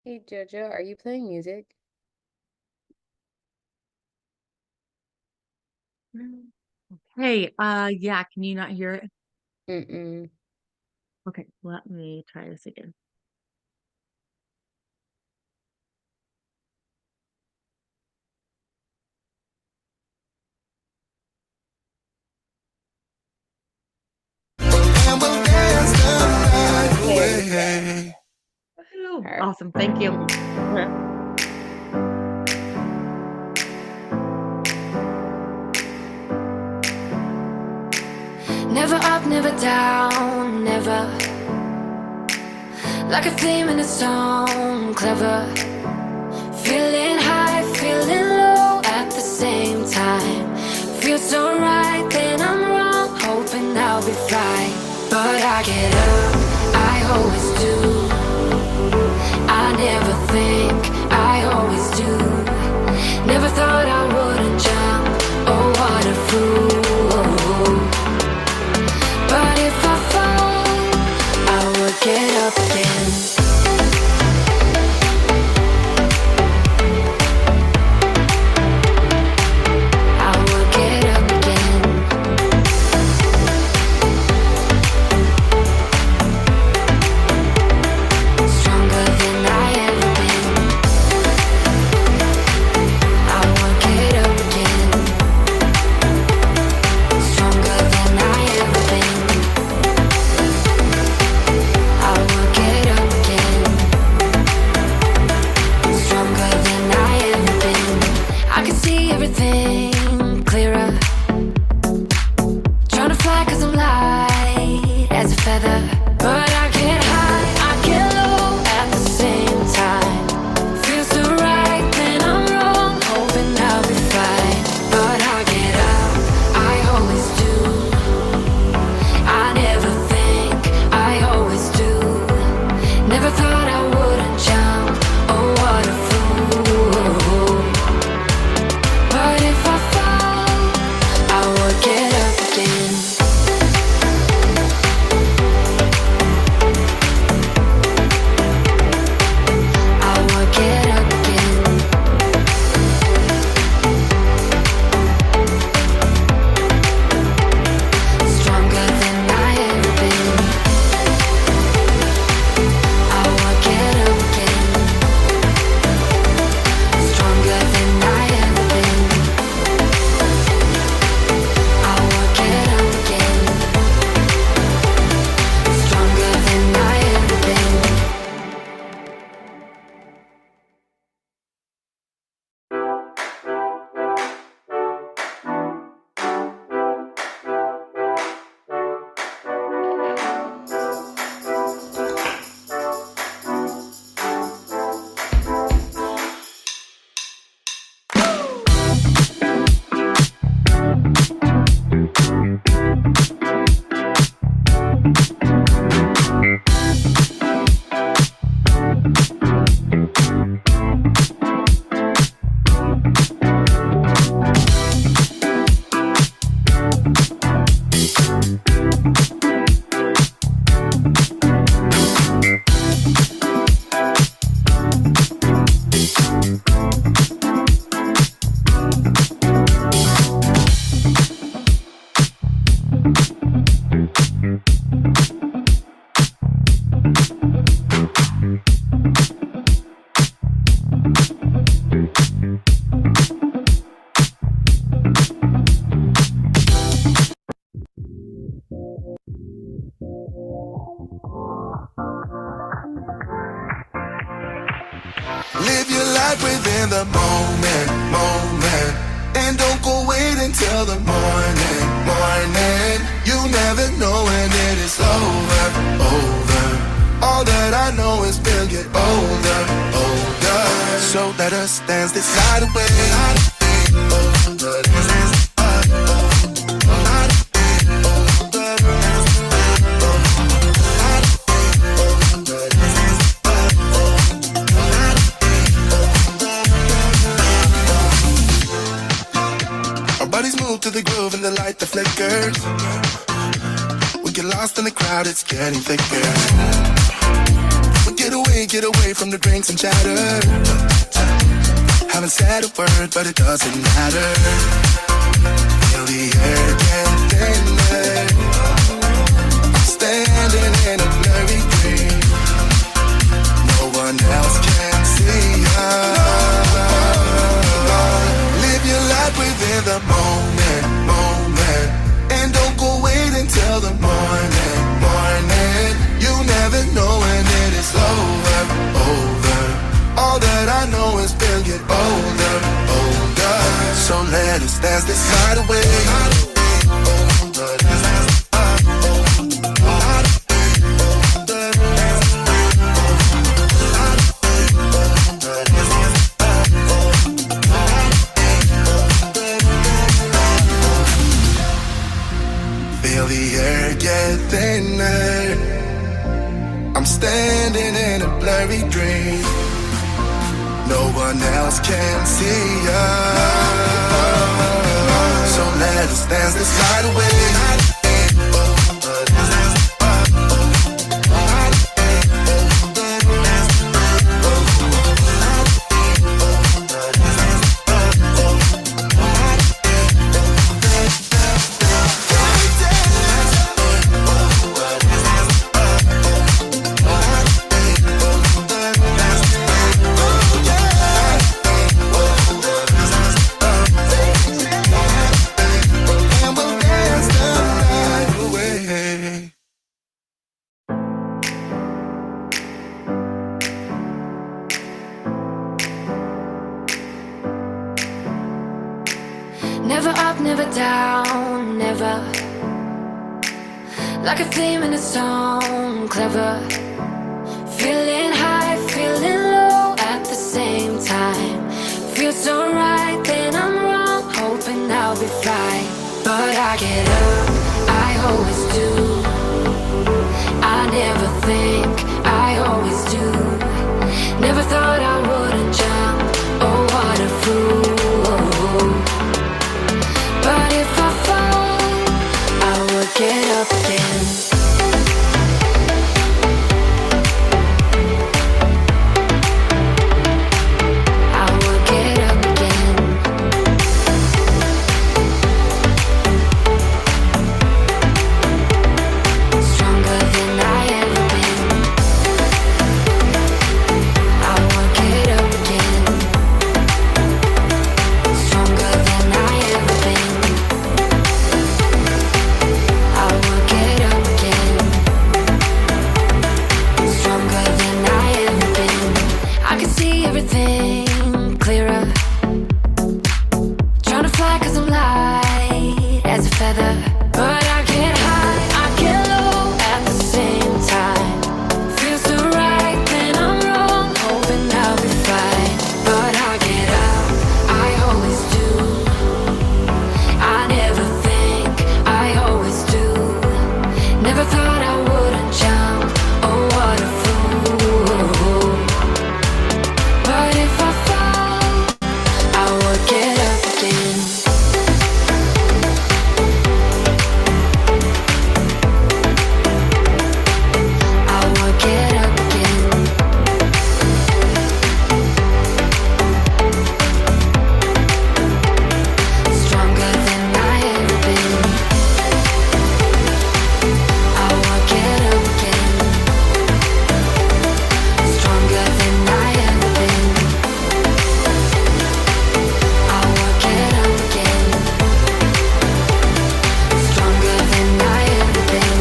Hey Jojo, are you playing music? Hey, yeah, can you not hear it? Mm-mm. Okay, let me try this again. And we'll dance the night There we go. away. Woohoo! All Awesome, thank you. right. Never up, never down, never. Like a theme in a song, clever. Feeling high, feeling low at the same time. Feels so right, then I'm wrong, hoping I'll be fine. But I get up, I always do. I never think, I always do. Never thought I wouldn't jump, oh what a fool. But if I fall, I will get up again. I will get up again. Stronger than I ever been. I will get up again. Stronger than I ever been. I will get up again. Stronger than I ever been. I can see everything clearer. Trying to fly 'cause I'm light as a feather. But I get high, I get low at the same time. Feels so right, then I'm wrong, hoping I'll be fine. But I get up, I always do. I never think, I always do. Never thought I wouldn't jump, oh what a fool. But if I fall, I will get up again. I will get up again. Stronger than I ever been. I will get up again. Stronger than I ever been. I will get up again. Stronger than I ever been. Live your life within the moment, moment. And don't go wait until the morning, morning. You never know when it is over, over. All that I know is we'll get older, older. So let us dance this night Our bodies move to the groove and the light that flickers. We get lost in the crowd, it's getting thicker. We get away from the drinks and chatter. Haven't said a word, but it doesn't matter. Feel the air get thinner. I'm standing in a blurry dream. No one else can see us. Live your life within the moment, moment. And don't go wait until the morning, morning. You never know when it is over, over. All that I know is we'll get older, older. So let us dance this night away. Feel the air get thinner. I'm standing in a blurry dream. No one else can see us. So let us dance this night away. Never up, never down, never. Like a theme in a song, clever. Feeling high, feeling low at the same time. Feels so right, then I'm wrong, hoping I'll be fine. But I get up, I always do. I never think, I always do. Never thought I wouldn't jump, oh what a fool. But if I fall, I will get up again. I will get up again. Stronger than I ever been. I will get up again. Stronger than I ever been. I will get up again. Stronger than I ever been. I can see everything clearer. Trying to fly 'cause I'm light as a feather. But I get high, I get low at the same time. Feels so right, then I'm wrong, hoping I'll be fine. But I get up, I always do. I never think, I always do. Never thought I wouldn't jump, oh what a fool. But if I fall, I will get up again. I will get up again. Stronger than I ever been. I will get up again. Stronger than I ever been. I will get up again. Stronger than I ever been.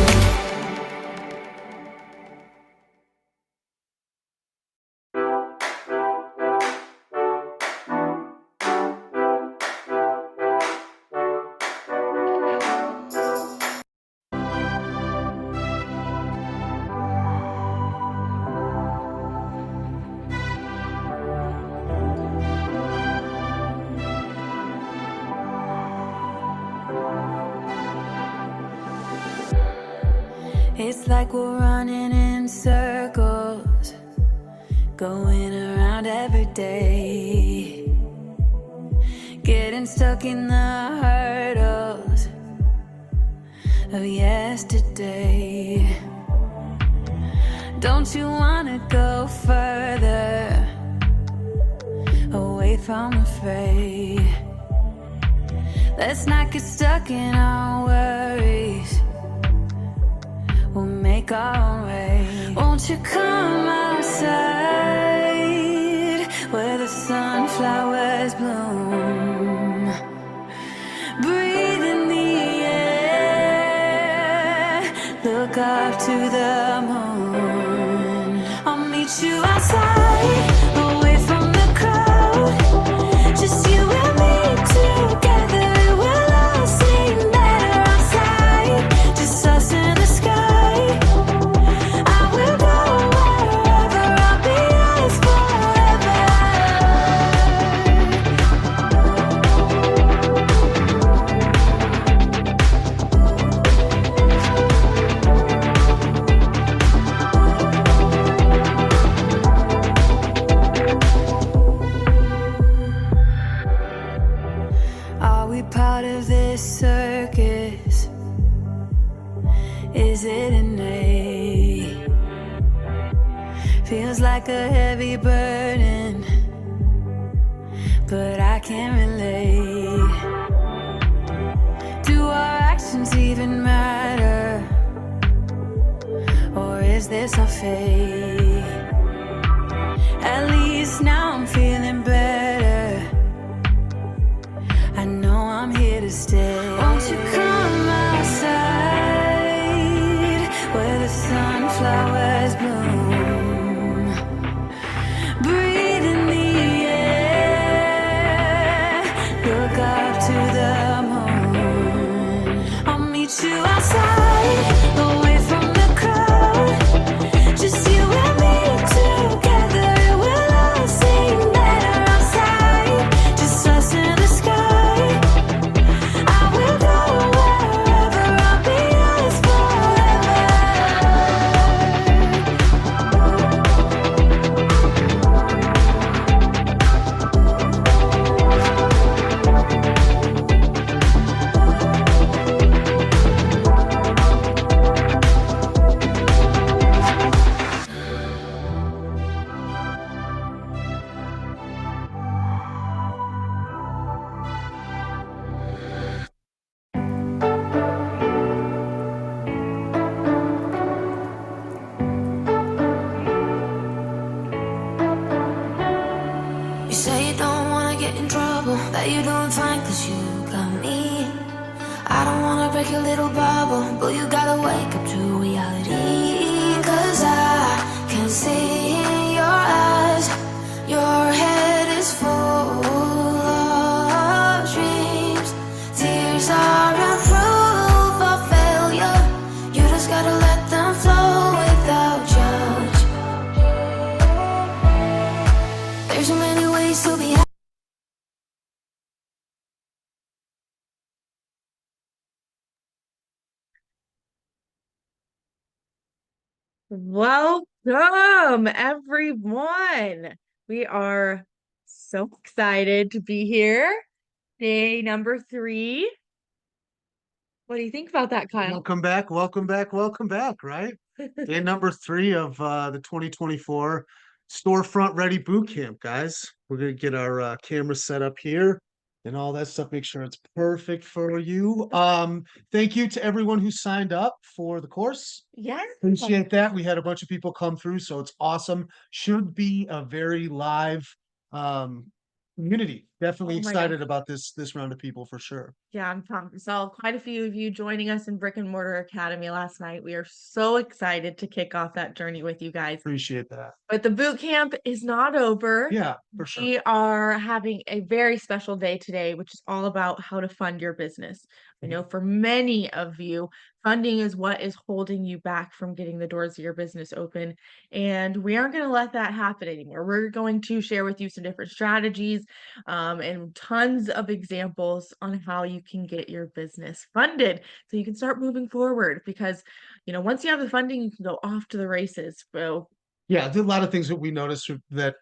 It's like we're running in circles, going around every day, getting stuck in the hurdles of yesterday. Don't you wanna go further away from the fray? Let's not get stuck in our worries. We'll make our own way. Won't you come outside where the sunflowers bloom? Breathe in the air, look up to the moon. I'll meet you outside, away from the crowd. Just you and me together, we'll all sing better outside. Just us in the sky. I will go wherever, I'll be yours forever. Are we part of this circus? Is it innate? Feels like a heavy burden, but I can't relate. Do our actions even matter? Or is this our fate? At least now I'm feeling better. I know I'm here to stay. Won't you come outside where the sunflowers bloom? Breathe in the air, look up to the moon. I'll meet you outside, away from the crowd. Just you and me together, we'll all sing better outside. Just us in the sky. I will go wherever, I'll be yours forever. You say you don't wanna get in trouble, that you're doing fine cause you got me. I don't wanna break your little bubble, but you gotta wake up to reality. Cause I can see in your eyes, your head is full of dreams. Tears aren't proof of failure, you just gotta let them flow without judge. There's so many ways to be happy. Welcome, everyone. We are so excited to be here. Day number 3. What do you think about that, Kyle? Welcome back, welcome back, welcome back, right? Day number 3 of the 2024 Storefront Ready Bootcamp, guys. We're gonna get our camera set up here and all that stuff, make sure it's perfect for you. Thank you to everyone who signed up for the course. Yes. Appreciate that. We had a bunch of people come through, so it's awesome. Should be a very live community. Definitely Oh my excited about this round of people for sure. Yeah, I'm pumped. Saw quite a few of you joining us in Brick and Mortar Academy last night. We are so excited to kick off that journey with you guys. Appreciate that. But the boot camp is not over. Yeah, for sure. We are having a very special day today, which is all about how to fund your business. I know for many of you, funding is what is holding you back from getting the doors of your business open. And we aren't going to let that happen anymore. We're going to share with you some different strategies and tons of examples on how you can get your business funded so you can start moving forward. Because, you know, once you have the funding, you can go off to the races. So Yeah, a lot of things that we noticed that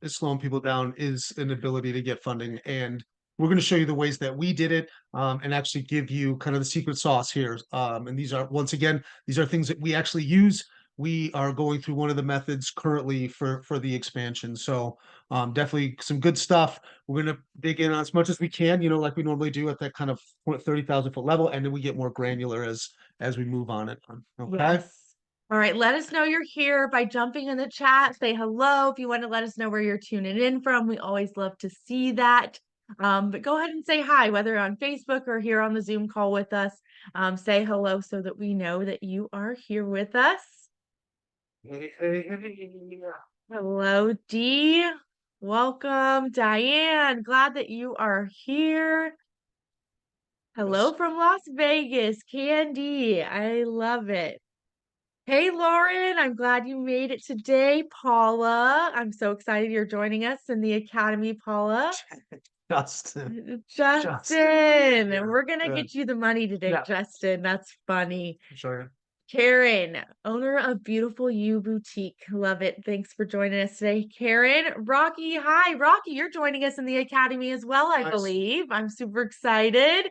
is slowing people down is an ability to get funding, and we're going to show you the ways that we did it, and actually give you kind of the secret sauce here. And these are, once again, these are things that we actually use we are going through one of the methods currently for the expansion. So definitely some good stuff. We're gonna dig in on as much as we can, like we normally do at that kind of 30,000 foot level, and then we get more granular as we move on it. Okay. Yes. All right. Let us know you're here by jumping in the chat. Say hello if you want to let us know where you're tuning in from. We always love to see that. But go ahead and say hi, whether on Facebook or here on the Zoom call with us. Say hello so that we know that you are here with us. Hey, hey, hey. Hello, Dee. Welcome, Diane. Glad that you are here. Hello from Las Vegas, Candy. I love it. Hey, Lauren, I'm glad you made it today. Paula, I'm so excited you're joining us in the Academy, Paula. Justin. Justin, we're gonna Good. get you the money today, Yeah. Justin. That's funny. Sure. Karen, owner of Beautiful You Boutique. Love it. Thanks for joining us today. Karen, Rocky, hi. Rocky, you're joining us in the Academy as well, I Nice. believe. I'm super excited.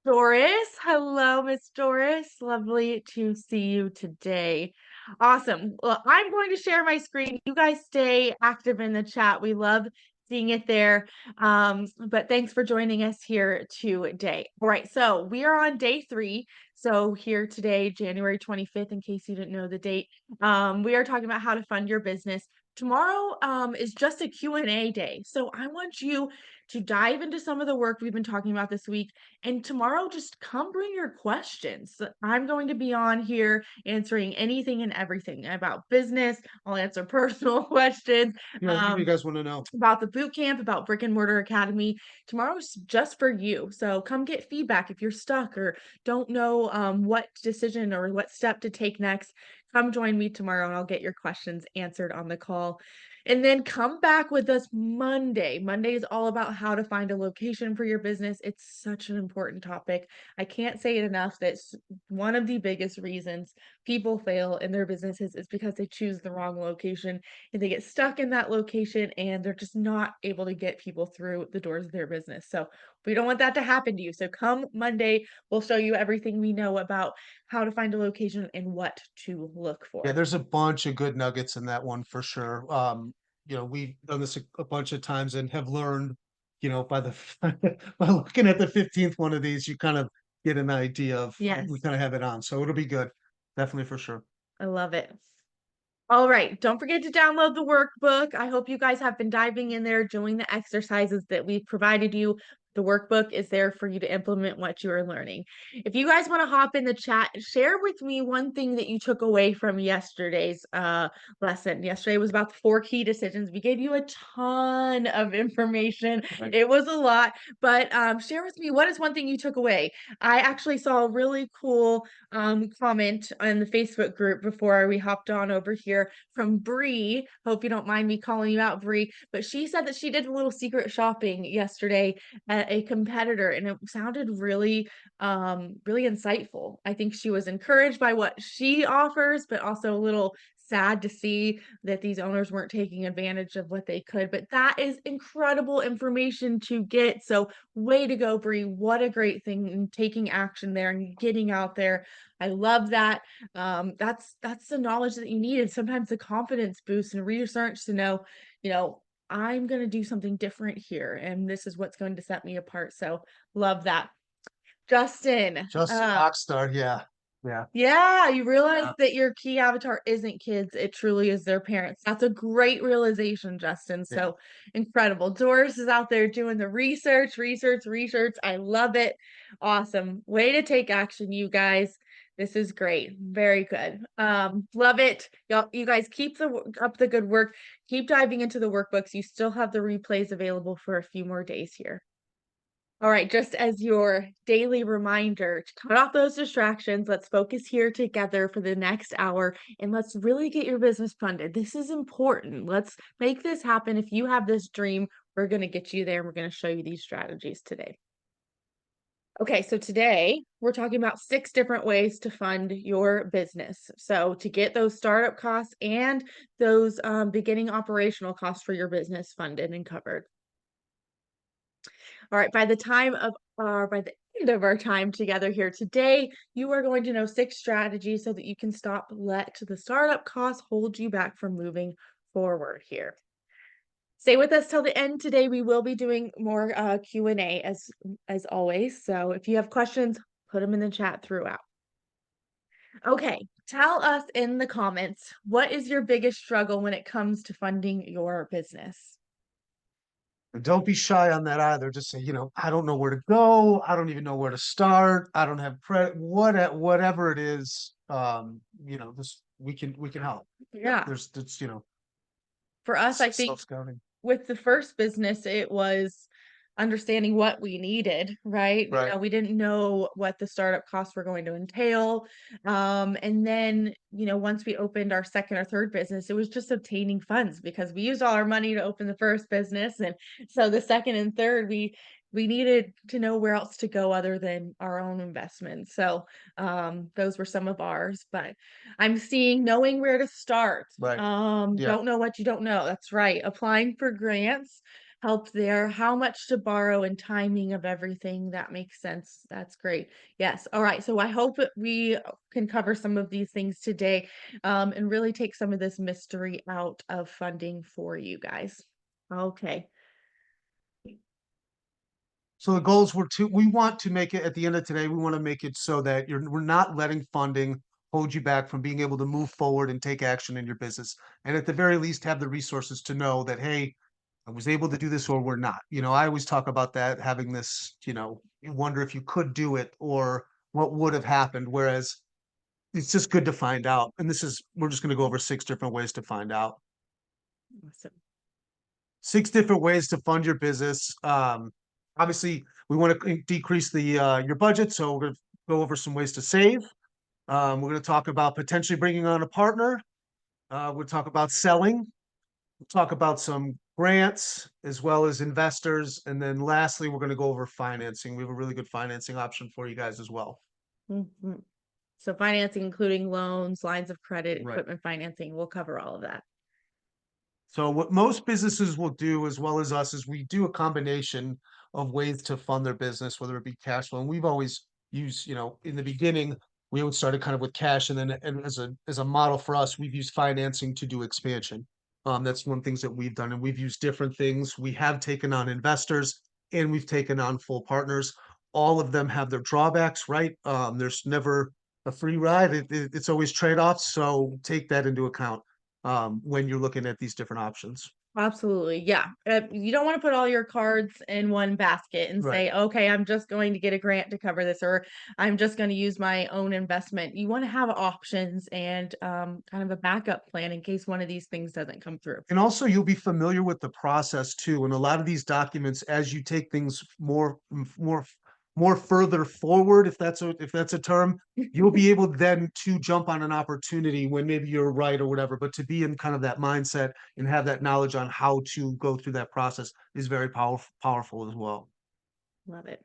Doris, hello, Miss Doris. Lovely to see you today. Awesome. Well, I'm going to share my screen. You guys stay active in the chat. We love seeing it there. But thanks for joining us here today. All right, so we are on day 3. So here today, January 25th, in case you didn't know the date, we are talking about how to fund your business. Tomorrow is just a Q&A day. So I want you to dive into some of the work we've been talking about this week. And tomorrow, just come bring your questions. I'm going to be on here answering anything and everything about business. I'll answer personal questions. Yeah, what you guys want to know? About the boot camp, about Brick and Mortar Academy. Tomorrow's just for you. So come get feedback if you're stuck or don't know what decision or what step to take next. Come join me tomorrow and I'll get your questions answered on the call. And then come back with us Monday. Monday is all about how to find a location for your business. It's such an important topic. I can't say it enough. That's one of the biggest reasons people fail in their businesses is because they choose the wrong location and they get stuck in that location and they're just not able to get people through the doors of their business. So we don't want that to happen to you. So come Monday, we'll show you everything we know about how to find a location and what to look for. Yeah, there's a bunch of good nuggets in that one for sure. We've done this a bunch of times and have learned, by the by looking at the 15th one of these, you kind of get an idea of Yes. we kind of have it on. So it'll be good. Definitely for sure. I love it. All right. Don't forget to download the workbook. I hope you guys have been diving in there, doing the exercises that we've provided you. The workbook is there for you to implement what you are learning. If you guys want to hop in the chat, share with me one thing that you took away from yesterday's lesson. Yesterday was about the 4 key decisions. We gave you a ton of information. Right. It was a lot, but share with me, what is one thing you took away? I actually saw a really cool comment on the Facebook group before we hopped on over here from Bree. Hope you don't mind me calling you out, Bree, but she said that she did a little secret shopping yesterday at a competitor and it sounded really really insightful. I think she was encouraged by what she offers, but also a little sad to see that these owners weren't taking advantage of what they could. But that is incredible information to get. So way to go, Bree. What a great thing in taking action there and getting out there. I love that. That's the knowledge that you need. And sometimes the confidence boost and research to know, I'm going to do something different here. And this is what's going to set me apart. So love that. Justin. Rockstar, yeah. Yeah. Yeah, you realize that your key avatar isn't kids, it truly is their parents. That's a great realization, Justin. So incredible. Doris is out there doing the research. I love it. Awesome. Way to take action, you guys. This is great. Very good. Love it. Y'all, you guys keep up the good work. Keep diving into the workbooks. You still have the replays available for a few more days here. All right, just as your daily reminder to cut off those distractions, let's focus here together for the next hour and let's really get your business funded. This is important. Let's make this happen. If you have this dream, we're going to get you there and we're going to show you these strategies today. Okay, so today we're talking about 6 different ways to fund your business. So to get those startup costs and those beginning operational costs for your business funded and covered. All right, by the time of by the end of our time together here today, you are going to know 6 strategies so that you can let the startup costs hold you back from moving forward here. Stay with us till the end today. We will be doing more Q&A as always. So if you have questions, put them in the chat throughout. Okay, tell us in the comments, what is your biggest struggle when it comes to funding your business? And don't be shy on that either. Just say, I don't know where to go. I don't even know where to start. I don't have credit. Whatever it is, this we can help. Yeah, There's for us, I think self-scouting. with the first business, it was understanding what we needed, right? Right. We didn't know what the startup costs were going to entail. And then, once we opened our second or third business, it was just obtaining funds because we used all our money to open the first business. And so the second and third, we needed to know where else to go other than our own investments. So those were some of ours, but I'm seeing knowing where to start. Right. Yeah. Don't know what you don't know. That's right. Applying for grants help there. How much to borrow and timing of everything. That makes sense. That's great. Yes. All right. So I hope that we can cover some of these things today and really take some of this mystery out of funding for you guys. Okay. So the goals we want to make it at the end of today, we want to make it so that we're not letting funding hold you back from being able to move forward and take action in your business. And at the very least, have the resources to know that, hey, I was able to do this or we're not. I always talk about that, having this, you wonder if you could do it or what would have happened. Whereas it's just good to find out. And we're just going to go over 6 different ways to find out. Awesome. 6 different ways to fund your business. Obviously, we want to decrease your budget, so we're going to go over some ways to save. We're going to talk about potentially bringing on a partner. We'll talk about selling. We'll talk about some grants as well as investors, and then lastly, we're going to go over financing. We have a really good financing option for you guys as well. Mhm. So financing, including loans, lines of credit, Right. equipment financing, we'll cover all of that. So what most businesses will do, as well as us, is we do a combination of ways to fund their business, whether it be cash flow. And we've always used, in the beginning, we always started kind of with cash, and then and as a model for us, we've used financing to do expansion. That's one of the things that we've done, and we've used different things. We have taken on investors, and we've taken on full partners. All of them have their drawbacks, right? There's never a free ride. It's always trade-offs, so take that into account when you're looking at these different options. Absolutely. Yeah. You don't want to put all your cards in one basket and Right. say, okay, I'm just going to get a grant to cover this, or I'm just going to use my own investment. You want to have options and kind of a backup plan in case one of these things doesn't come through. And also, you'll be familiar with the process too. And a lot of these documents, as you take things more further forward, if that's a term, you'll be able then to jump on an opportunity when maybe you're right or whatever. But to be in kind of that mindset and have that knowledge on how to go through that process is very powerful as well. Love it.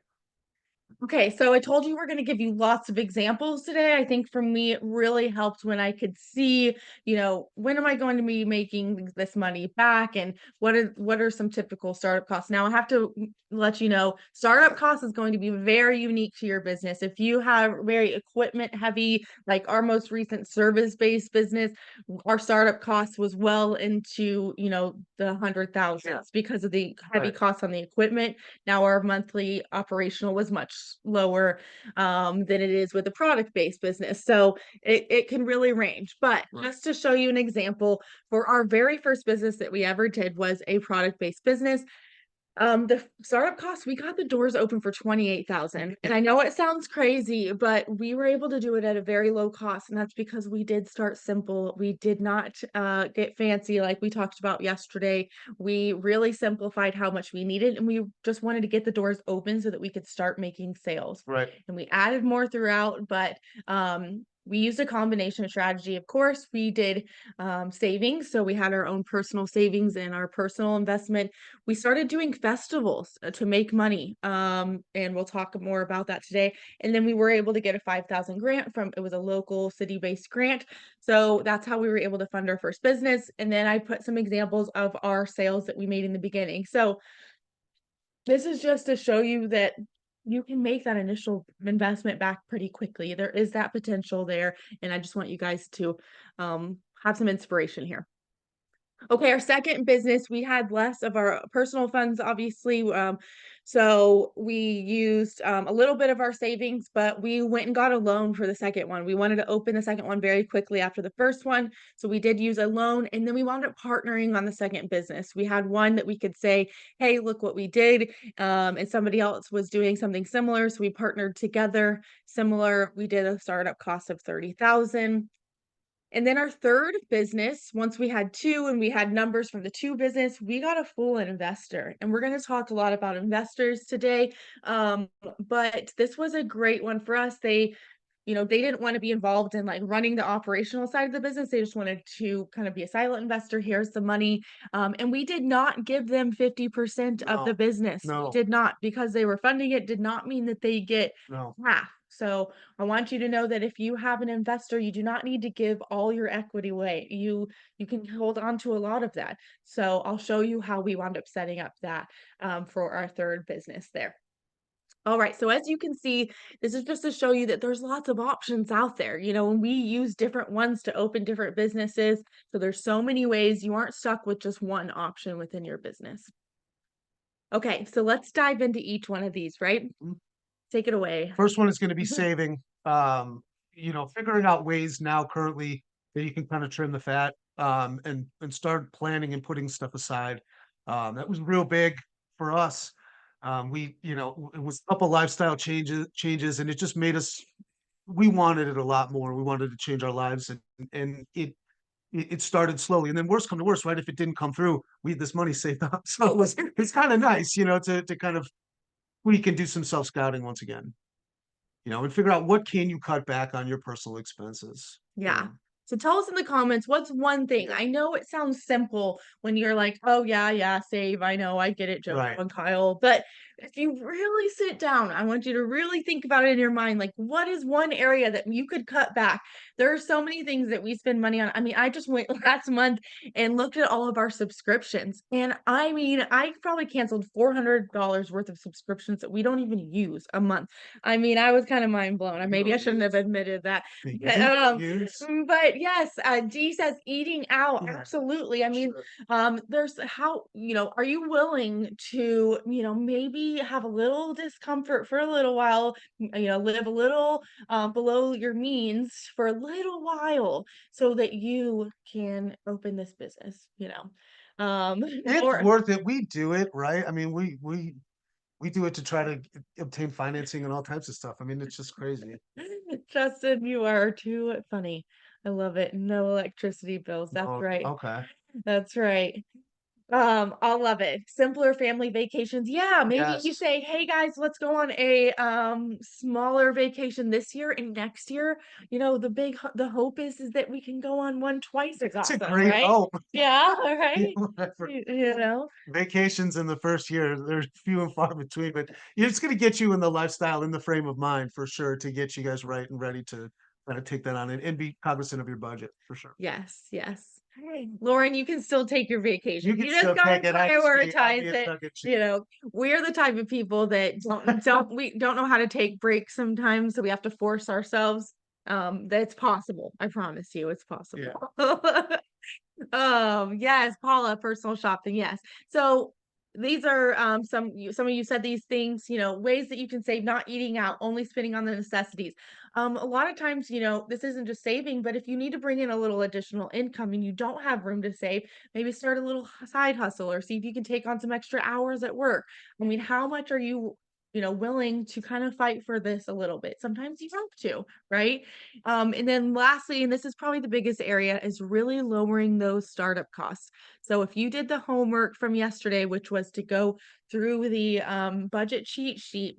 Okay, so I told you we're going to give you lots of examples today. I think for me, it really helped when I could see, when am I going to be making this money back, and what are some typical startup costs? Now, I have to let you know, startup costs is going to be very unique to your business. If you have very equipment heavy, like our most recent service-based business, our startup cost was well into, the 100,000s because of the heavy Right. costs on the equipment. Now our monthly operational was much lower than it is with a product-based business. So it can really range. But Right. just to show you an example, for our very first business that we ever did was a product-based business. The startup cost, we got the doors open for 28,000. And I know it sounds crazy, but we were able to do it at a very low cost. And that's because we did start simple. We did not get fancy like we talked about yesterday. We really simplified how much we needed, and we just wanted to get the doors open so that we could start making sales. Right. And we added more throughout, but we used a combination strategy. Of course, we did savings. So we had our own personal savings and our personal investment. We started doing festivals to make money. And we'll talk more about that today. And then we were able to get a 5,000 grant it was a local city-based grant. So that's how we were able to fund our first business. And then I put some examples of our sales that we made in the beginning. So this is just to show you that you can make that initial investment back pretty quickly. There is that potential there, and I just want you guys to have some inspiration here. Okay, our second business, we had less of our personal funds, obviously. So we used a little bit of our savings, but we went and got a loan for the second one. We wanted to open the second one very quickly after the first one. So we did use a loan, and then we wound up partnering on the second business. We had one that we could say, hey, look what we did. And somebody else was doing something similar. So we partnered together. Similar, we did a startup cost of 30,000. And then our third business, once we had two and we had numbers from the two business, we got a full investor. And we're going to talk a lot about investors today. But this was a great one for us. They didn't want to be involved in like running the operational side of the business. They just wanted to kind of be a silent investor. Here's the money. And we did not give them 50% of the No, business. We no, did not, because they were funding it, did not mean that they get no. half. So I want you to know that if you have an investor, you do not need to give all your equity away. You can hold on to a lot of that. So I'll show you how we wound up setting up that for our third business there. All right, so as you can see, this is just to show you that there's lots of options out there, and we use different ones to open different businesses. So there's so many ways. You aren't stuck with just one option within your business. Okay, so let's dive into each one of these, right? Mhm. Take it away. First one is going to be Mhm. saving. Figuring out ways now currently that you can kind of trim the fat, and start planning and putting stuff aside. That was real big for us. It was a couple lifestyle changes, and it just made us. We wanted it a lot more. We wanted to change our lives, and it started slowly, and then worse come to worse, right? If it didn't come through, we had this money saved up, so it's kind of nice, to kind of we can do some self scouting once again, and figure out what can you cut back on your personal expenses. Yeah. So tell us in the comments, what's one thing? I know it sounds simple when you're like, oh, yeah, save. I know, I get it, Joe Right. and Kyle. But if you really sit down, I want you to really think about it in your mind. Like, what is one area that you could cut back? There are so many things that we spend money on. I mean, I just went last month and looked at all of our subscriptions. And I mean, I probably canceled $400 worth of subscriptions that we don't even use a month. I mean, I was kind of mind blown. Maybe I shouldn't have admitted that. But yes, Dee says eating out. Yeah. Absolutely. I mean, there's are you willing to, maybe have a little discomfort for a little while, live a little below your means for a little while so that you can open this business. It's Or worth it. We do it, right? I mean, we do it to try to obtain financing and all types of stuff. I mean, it's just crazy. Justin, you are too funny. I love it. No electricity bills. That's Oh, right. okay. That's right. I love it. Simpler family vacations. Yeah, maybe you Yes. say, "Hey guys, let's go on a smaller vacation this year and next year." The hope is that we can go on one twice as It's a often, great right? hope. Yeah, Yeah, right. whatever. You know. Vacations in the first year, there's few and far between, but it's going to get you in the lifestyle, in the frame of mind for sure, to get you guys right and ready to kind of take that on and be cognizant of your budget for sure. Yes, yes. Hey, Lauren, you can still take your vacation. You can You just still gotta take it. I'll prioritize be a it. tongue in cheek. We're the type of people that don't know how to take breaks sometimes, so we have to force ourselves. That's possible. I promise you, it's Yeah. possible. Yes, Paula, personal shopping. Yes. So these are some of you said these things, ways that you can save, not eating out, only spending on the necessities. A lot of times, this isn't just saving, but if you need to bring in a little additional income and you don't have room to save, maybe start a little side hustle or see if you can take on some extra hours at work. I mean, how much are you willing to kind of fight for this a little bit? Sometimes you have to, right? And then lastly, and this is probably the biggest area, is really lowering those startup costs. So if you did the homework from yesterday, which was to go through the budget cheat sheet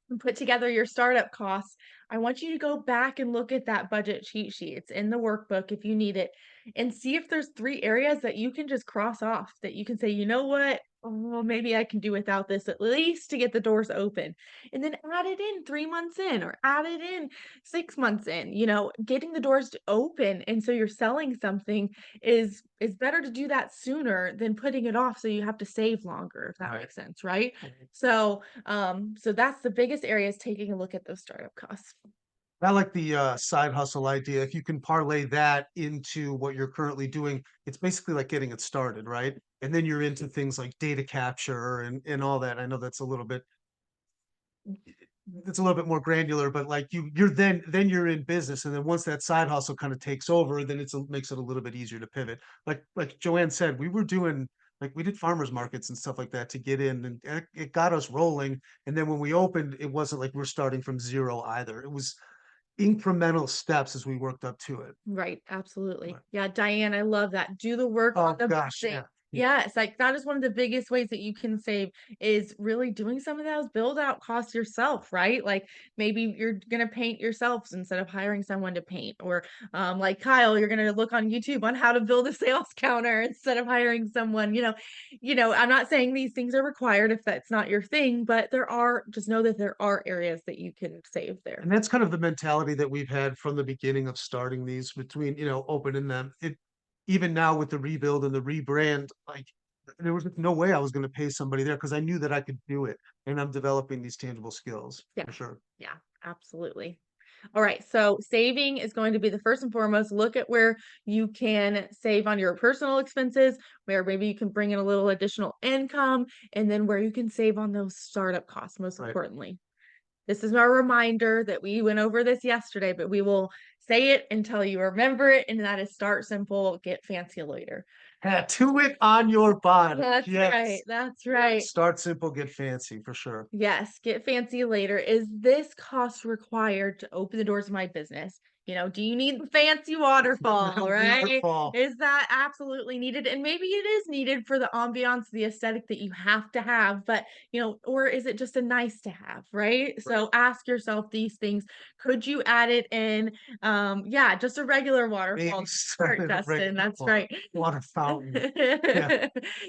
and put together your startup costs, I want you to go back and look at that budget cheat sheet. It's in the workbook if you need it, and see if there's 3 areas that you can just cross off that you can say, you know what? oh, maybe I can do without this at least to get the doors open. And then add it in 3 months in or add it in 6 months in, getting the doors to open. And so you're selling something is better to do that sooner than putting it off so you have to save longer, if that Right. makes sense, right? Right. So that's the biggest area is taking a look at those startup costs. I like the side hustle idea. If you can parlay that into what you're currently doing, it's basically like getting it started, right? And then you're into things like data capture and all that. I know that's a little bit it's a little bit more granular, but like you're then you're in business, and then once that side hustle kind of takes over, then makes it a little bit easier to pivot. Like Joanne said, we were doing like we did farmers markets and stuff like that to get in, and it got us rolling. And then when we opened, it wasn't like we're starting from zero either. It was incremental steps as we worked up to it. Right, absolutely. Right. Yeah, Diane, I love that. Do the work Oh on the gosh, thing. yeah. Yes, like that is one of the biggest ways that you can save is really doing some of those build out costs yourself, right? Like maybe you're gonna paint yourself instead of hiring someone to paint, or like Kyle, you're gonna look on YouTube on how to build a sales counter instead of hiring someone. I'm not saying these things are required if that's not your thing, but just know that there are areas that you can save there. And that's kind of the mentality that we've had from the beginning of starting these between, opening them. Even now with the rebuild and the rebrand, like there was no way I was going to pay somebody there because I knew that I could do it. And I'm developing these tangible skills Yeah. for sure. Yeah, absolutely. All right. So saving is going to be the first and foremost. Look at where you can save on your personal expenses, where maybe you can bring in a little additional income, and then where you can save on those startup costs, most Right. importantly. This is our reminder that we went over this yesterday, but we will say it until you remember it. And that is start simple, get fancy later. Tattoo it on your body. That's Yes. right. That's right. Start simple, get fancy for sure. Yes, get fancy later. Is this cost required to open the doors of my business? Do you need the fancy waterfall, right? Waterfall. Is that absolutely needed? And maybe it is needed for the ambiance, the aesthetic that you have to have, but or is it just a nice to have, right? So ask yourself these things. Could you add it in? Yeah, just a regular waterfall. Maybe Start, start a Dustin. regular That's right. water fountain. Yeah.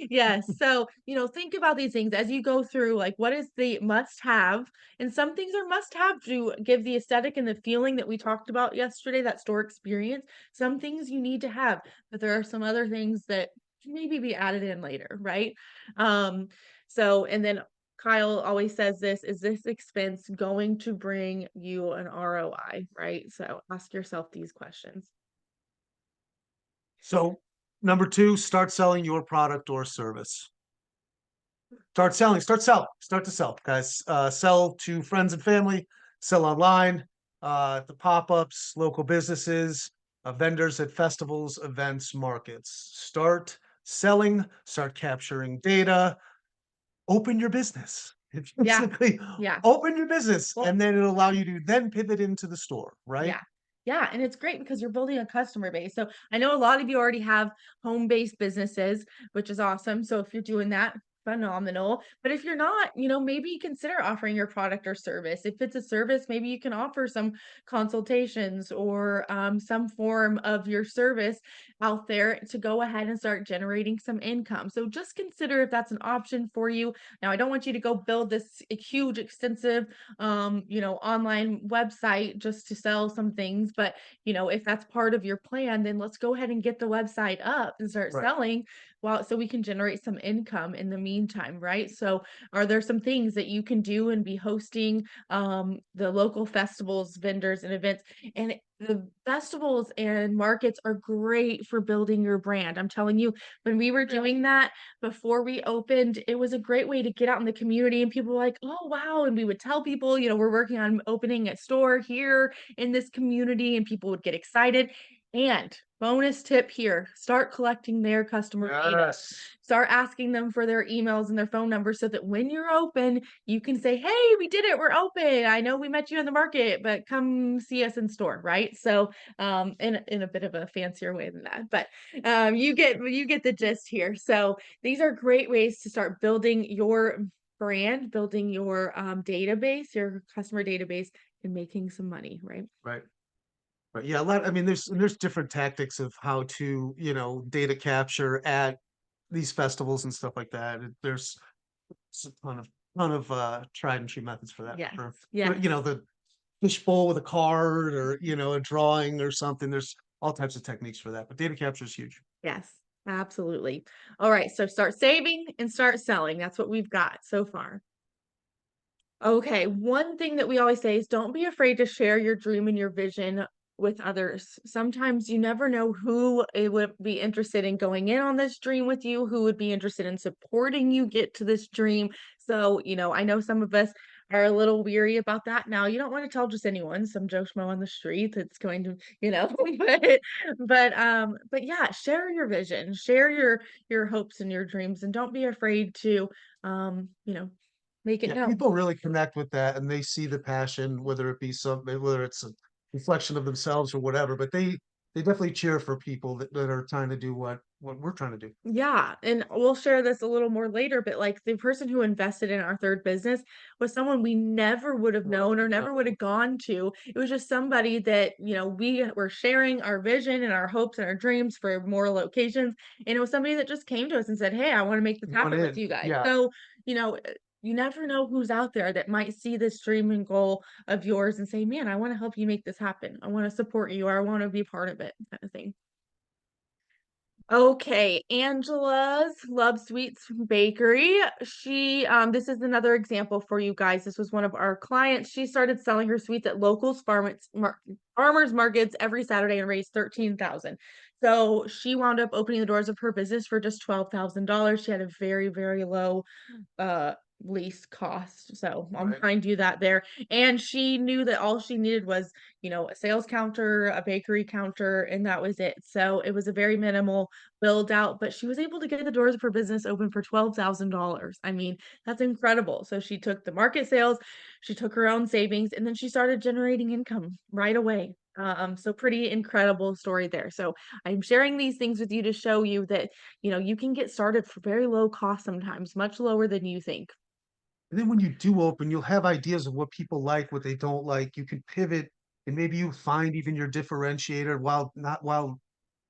Yes. So, think about these things as you go through, like what is the must have? And some things are must have to give the aesthetic and the feeling that we talked about yesterday, that store experience. Some things you need to have, but there are some other things that can maybe be added in later, right? And then Kyle always says this, is this expense going to bring you an ROI, right? So ask yourself these questions. So number 2, start selling your product or service. Start to sell, guys. Sell to friends and family, sell online, the pop-ups, local businesses, vendors at festivals, events, markets. Start selling, start capturing data, open your business. It's Yeah. basically Yeah. open your business, Well, and then it'll allow you to then pivot into the store, right? yeah. Yeah, and it's great because you're building a customer base. So I know a lot of you already have home-based businesses, which is awesome. So if you're doing that, phenomenal. But if you're not, maybe consider offering your product or service. If it's a service, maybe you can offer some consultations or some form of your service out there to go ahead and start generating some income. So just consider if that's an option for you. Now, I don't want you to go build this huge, extensive online website just to sell some things. But, if that's part of your plan, then let's go ahead and get the website up and start Right. selling so we can generate some income in the meantime, right? So are there some things that you can do and be hosting the local festivals, vendors, and events? And the festivals and markets are great for building your brand. I'm telling you, when we were doing that before we opened, it was a great way to get out in the community and people were like, oh, wow. And we would tell people, we're working on opening a store here in this community, and people would get excited. And bonus tip here, start collecting their customer data. Yes. Start asking them for their emails and their phone numbers so that when you're open, you can say, hey, we did it. We're open. I know we met you in the market, but come see us in store, right? So in a bit of a fancier way than that, but you get the gist here. So these are great ways to start building your brand, building your database, your customer database, and making some money, right? Right. Right. Yeah, there's different tactics of how to, data capture at these festivals and stuff like that. There's a ton of tried and true methods for that. Yes, For, yes. the fishbowl with a card or a drawing or something. There's all types of techniques for that, but data capture is huge. Yes, absolutely. All right, so start saving and start selling. That's what we've got so far. Okay, one thing that we always say is don't be afraid to share your dream and your vision with others. Sometimes you never know who it would be interested in going in on this dream with you, who would be interested in supporting you get to this dream. So, I know some of us are a little weary about that. Now, you don't want to tell just anyone, some Joe Schmo on the street that's going to, but yeah, share your vision, share your hopes and your dreams, and don't be afraid to make it Yeah, known. people really connect with that and they see the passion, whether it's a reflection of themselves or whatever, but they definitely cheer for people that are trying to do what we're trying to do. Yeah, and we'll share this a little more later, but like the person who invested in our third business was someone we never would have known or never would have gone to. It was just somebody that, we were sharing our vision and our hopes and our dreams for more locations. And it was somebody that just came to us and said, "Hey, I want to make this One happen with in, you guys." yeah. So, you never know who's out there that might see this dream and goal of yours and say, "Man, I want to help you make this happen. I want to support you or I want to be part of it," kind of thing. Okay, Angela's Love Sweets Bakery. This is another example for you guys. This was one of our clients. She started selling her sweets at local farmers markets every Saturday and raised 13,000. So she wound up opening the doors of her business for just $12,000. She had a very, very low lease cost. So I'll Right. mind you that there. And she knew that all she needed was, a sales counter, a bakery counter, and that was it. So it was a very minimal build out, but she was able to get the doors of her business open for $12,000. I mean, that's incredible. So she took the market sales, she took her own savings, and then she started generating income right away. So pretty incredible story there. So I'm sharing these things with you to show you that, you can get started for very low cost sometimes, much lower than you think. And then when you do open, you'll have ideas of what people like, what they don't like. You can pivot and maybe you find even your differentiator while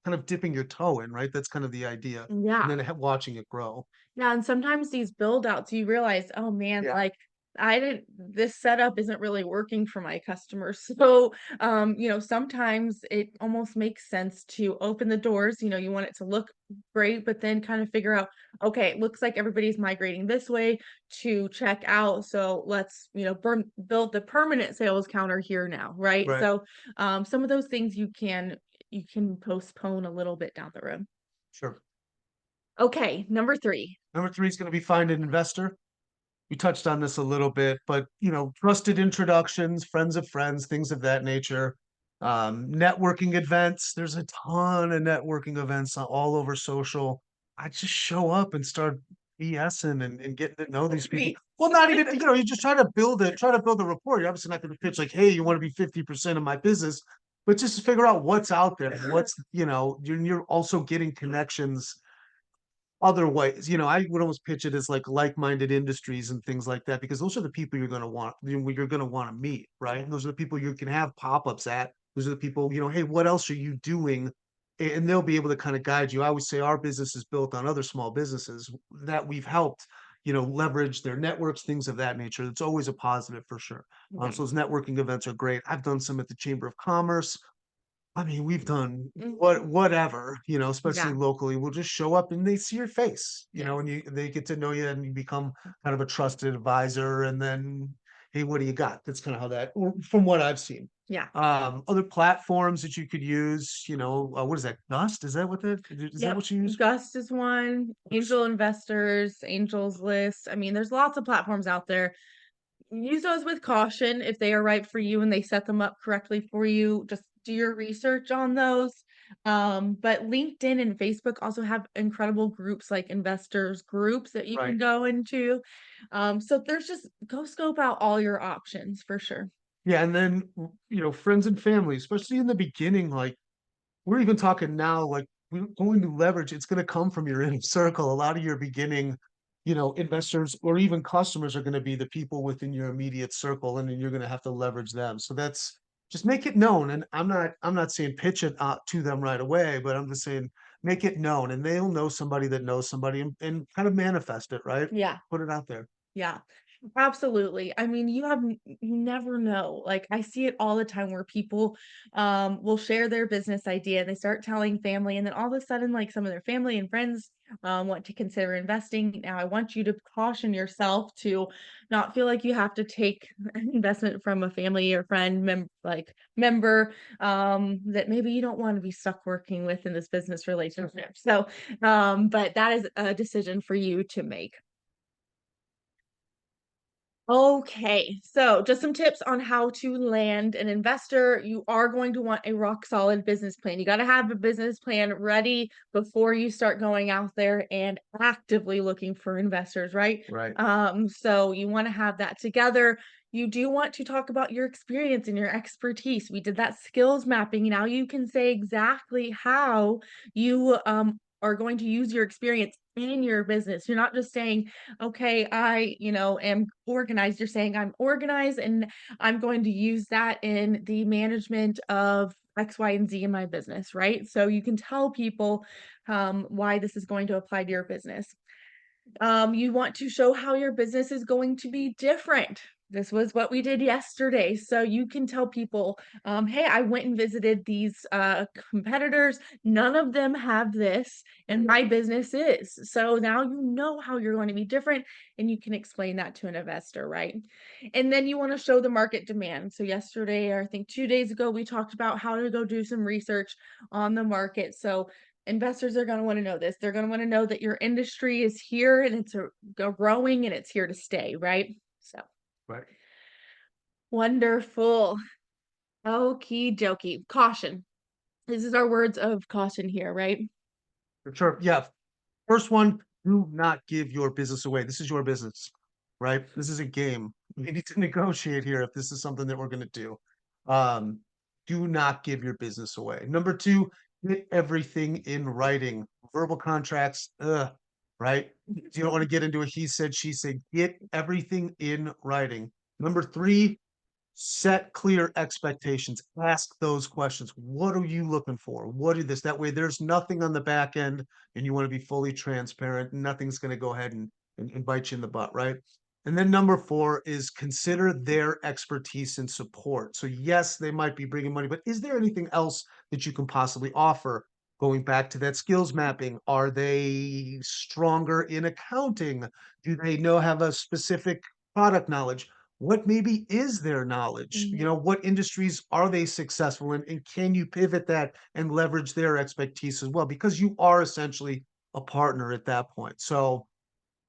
kind of dipping your toe in, right? That's kind of the idea. And Yeah. then watching it grow. Yeah, and sometimes these build outs, you realize, oh man, Yeah. like this setup isn't really working for my customers. So, sometimes it almost makes sense to open the doors. You want it to look great, but then kind of figure out, okay, it looks like everybody's migrating this way to check out. So let's, build the permanent sales counter here now, right? Right. So, some of those things you can postpone a little bit down the road. Sure. Okay, number 3. Number three is going to be find an investor. We touched on this a little bit, but trusted introductions, friends of friends, things of that nature. Networking events. There's a ton of networking events all over social. I just show up and start BSing and getting to know these people. Great. Well, not even, you just try to build a rapport. You're obviously not going to pitch like, hey, you want to be 50% of my business, but just to figure out what's out there. You're also getting connections other ways. I would almost pitch it as like-minded industries and things like that, because those are the people you're going to want to meet, right? And those are the people you can have pop-ups at. Those are the people, hey, what else are you doing? And they'll be able to kind of guide you. I always say our business is built on other small businesses that we've helped, leverage their networks, things of that nature. It's always a positive for sure. Right. So those networking events are great. I've done some at the Chamber of Commerce. I mean, we've done Mhm. whatever, especially Yeah. locally. We'll just show up and they see your face, Yes. and they get to know you and you become kind of a trusted advisor. And then, hey, what do you got? That's kind of how from what I've seen. Yeah. Other platforms that you could use, what is that? Dust? Is that Yep. what you use? Gust is one, angel investors, angels list. I mean, there's lots of platforms out there. Use those with caution if they are right for you and they set them up correctly for you. Just do your research on those. But LinkedIn and Facebook also have incredible groups like investors groups that you can Right. go into. So there's just go scope out all your options for sure. Yeah. And then, friends and family, especially in the beginning, like we're even talking now, like we're going to leverage, it's going to come from your inner circle. A lot of your beginning, investors or even customers are going to be the people within your immediate circle, and then you're going to have to leverage them. So that's just make it known. And I'm not saying pitch it to them right away, but I'm just saying make it known, and they'll know somebody that knows somebody, and kind of manifest it, right? Yeah. Put it out there. Yeah, absolutely. I mean, you never know. Like I see it all the time where people will share their business idea and they start telling family and then all of a sudden like some of their family and friends want to consider investing. Now I want you to caution yourself to not feel like you have to take an investment from a family or friend member that maybe you don't want to be stuck working with in this business relationship. So but that is a decision for you to make. Okay, so just some tips on how to land an investor. You are going to want a rock solid business plan. You got to have a business plan ready before you start going out there and actively looking for investors, right? Right. So you want to have that together. You do want to talk about your experience and your expertise. We did that skills mapping. Now you can say exactly how you are going to use your experience in your business. You're not just saying, okay, am organized. You're saying I'm organized and I'm going to use that in the management of X, Y, and Z in my business, right? So you can tell people why this is going to apply to your business. You want to show how your business is going to be different. This was what we did yesterday. So you can tell people, hey, I went and visited these competitors. None of them have this, and my business is. So now you know how you're going to be different, and you can explain that to an investor, right? And then you want to show the market demand. So yesterday, or I think 2 days ago, we talked about how to go do some research on the market. So investors are going to want to know this. They're going to want to know that your industry is here and it's growing and it's here to stay, right? So, Right. wonderful. Okie dokie. Caution. This is our words of caution here, right? For sure. Yeah. First one, do not give your business away. This is your business, right? This is a game. We need to negotiate here if this is something that we're going to do. Um, do not give your business away. Number two, get everything in writing. Verbal contracts, right? You don't want to get into a he said, she said. Get everything in writing. Number three, set clear expectations. Ask those questions. What are you looking for? What is this? That way, there's nothing on the back end, and you want to be fully transparent. Nothing's going to go ahead and bite you in the butt, right? And then number four is consider their expertise and support. So yes, they might be bringing money, but is there anything else that you can possibly offer? Going back to that skills mapping, are they stronger in accounting? Do they have a specific product knowledge? What maybe is their knowledge? Mhm. What industries are they successful in? And can you pivot that and leverage their expertise as well? Because you are essentially a partner at that point. So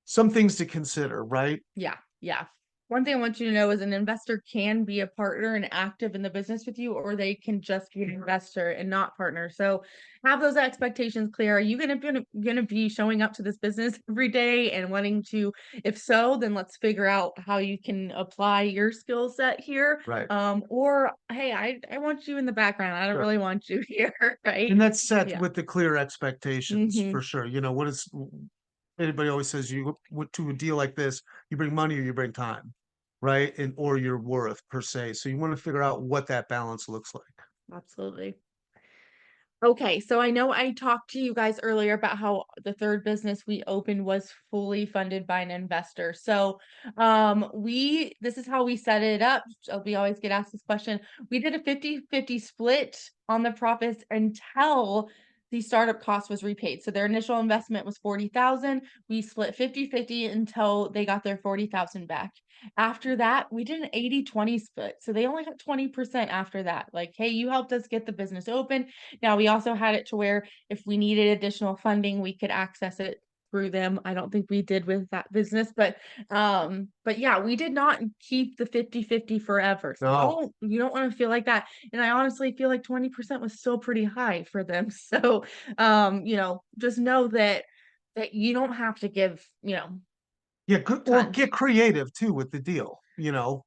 some things to consider, right? Yeah, yeah. One thing I want you to know is an investor can be a partner and active in the business with you, or they can just be an investor and not partner. So have those expectations clear. Are you gonna be showing up to this business every day and wanting to? If so, then let's figure out how you can apply your skill set here. Right. Or hey, I want you in the background. I don't Sure. really want you here, right? And that's set Yeah. with the clear expectations Mhm. for sure. What is anybody always says to a deal like this, you bring money or you bring time, right? And or your worth per se. So you want to figure out what that balance looks like. Absolutely. Okay, so I know I talked to you guys earlier about how the third business we opened was fully funded by an investor. So, this is how we set it up. We always get asked this question. We did a 50-50 split on the profits until the startup cost was repaid. So their initial investment was 40,000. We split 50-50 until they got their 40,000 back. After that, we did an 80-20 split. So they only got 20% after that. Like, hey, you helped us get the business open. Now, we also had it to where if we needed additional funding, we could access it through them. I don't think we did with that business, but yeah, we did not keep the 50-50 forever. So No. you don't want to feel like that. And I honestly feel like 20% was still pretty high for them. So just know that you don't have to give, Yeah, good, or tons. get creative too with the deal.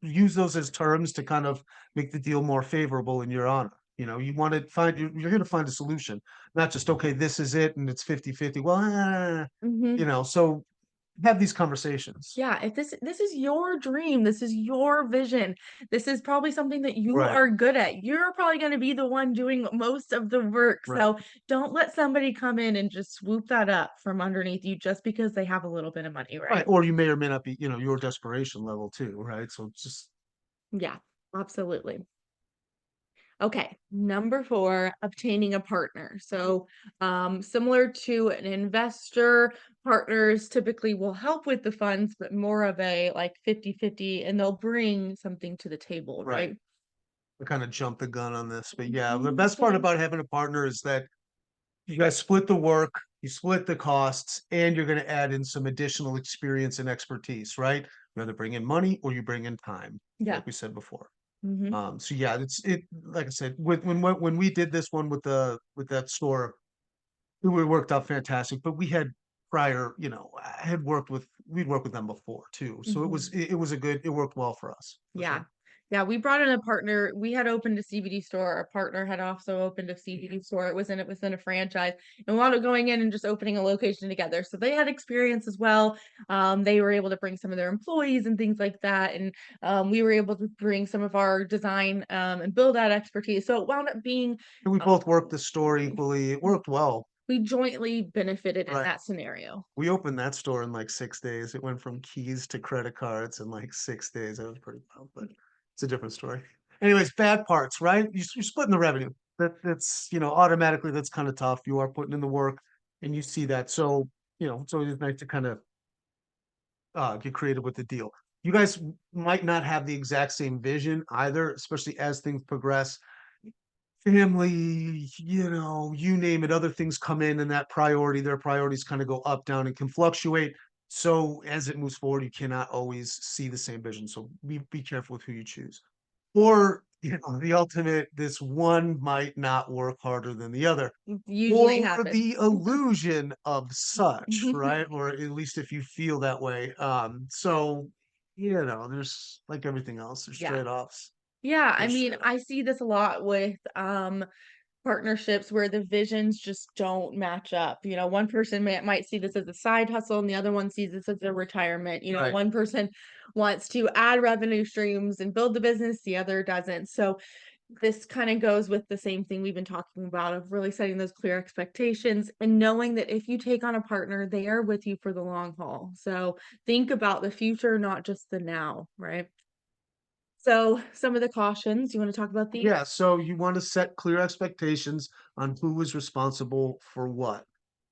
Use those as terms to kind of make the deal more favorable in your honor. You want to you're going to find a solution, not just, okay, this is it and it's 50-50. Well, Mhm. so have these conversations. Yeah, if this is your dream, this is your vision, this is probably something that you Right. are good at. You're probably going to be the one doing most of the work. Right. So don't let somebody come in and just swoop that up from underneath you just because they have a little bit of money, Right. right? Or you may or may not be, your desperation level too, right? So it's just Yeah, absolutely. Okay, number 4, obtaining a partner. So, similar to an investor, partners typically will help with the funds, but more of a like 50-50, and they'll bring something to the table, right. right? I kind of jumped the gun on this, but yeah, the That's best part fine. about having a partner is that you guys split the work, you split the costs, and you're going to add in some additional experience and expertise, right? You either bring in money or you bring in time, Yeah. like we said before. Hmm. So yeah, it like I said, when we did this one with that store, it worked out fantastic. But we had prior, I had we'd worked with them before too. So Hmm. it was it worked well for us. For Yeah. sure. Yeah, we brought in a partner. We had opened a CBD store. Our partner had also opened a CBD store. It was in a franchise. And we wound up going in and just opening a location together. So they had experience as well. They were able to bring some of their employees and things like that. And we were able to bring some of our design and build out expertise. So it wound up being And we uh, both worked the store equally. It worked well. we jointly benefited in Right. that scenario. We opened that store in like 6 days. It went from keys to credit cards in like 6 days. That was pretty wild, but it's a different story. Anyways, bad parts, right? You're splitting the revenue. That's automatically that's kind of tough. You are putting in the work, and you see that. So it's always nice to kind of get creative with the deal. You guys might not have the exact same vision either, especially as things progress. Family, you name it, other things come in and their priorities kind of go up, down, and can fluctuate. So as it moves forward, you cannot always see the same vision. So be careful with who you choose. Or, the ultimate, this one might not work harder than the other. Usually Or happens. the illusion of such, right? Or at least if you feel that way. So, there's like everything else, there's Yeah. trade-offs Yeah, for I mean, sure. I see this a lot with partnerships where the visions just don't match up. One person might see this as a side hustle and the other one sees this as a retirement. Right. One person wants to add revenue streams and build the business, the other doesn't. So this kind of goes with the same thing we've been talking about of really setting those clear expectations and knowing that if you take on a partner, they are with you for the long haul. So think about the future, not just the now, right? So some of the cautions, you want to talk about these? Yeah, so you want to set clear expectations on who is responsible for what.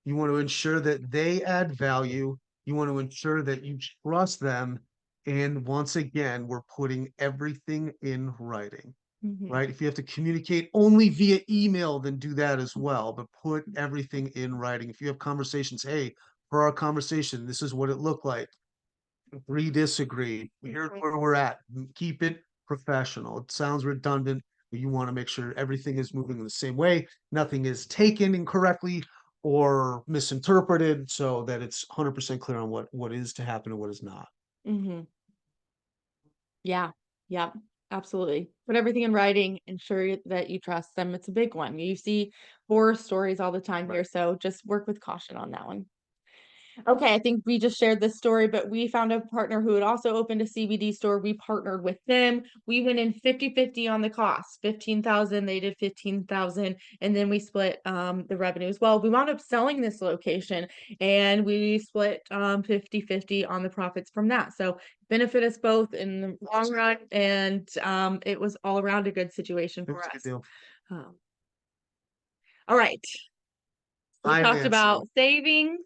You want to ensure that they add value. You want to ensure that you trust them. And once again, we're putting everything in writing, Mhm. right? If you have to communicate only via email, then do that as well, but put everything in writing. If you have conversations, hey, for our conversation, this is what it looked like. Agree, disagree. Here's Mhm. where we're at. Keep it professional. It sounds redundant, but you want to make sure everything is moving in the same way. Nothing is taken incorrectly or misinterpreted so that it's 100% clear on what is to happen and what is not. Mhm. Yeah. Yep. Absolutely. Put everything in writing, ensure that you trust them. It's a big one. You see horror stories all the time Right. here, so just work with caution on that one. Okay, I think we just shared this story, but we found a partner who had also opened a CBD store. We partnered with them. We went in 50-50 on the cost. 15,000, they did 15,000, and then we split the revenue as well. We wound up selling this location and we split 50-50 on the profits from that. So benefit us both in the long run, and it was all around a good situation It for was a good us. deal. Um, all right. We talked Financing. about saving,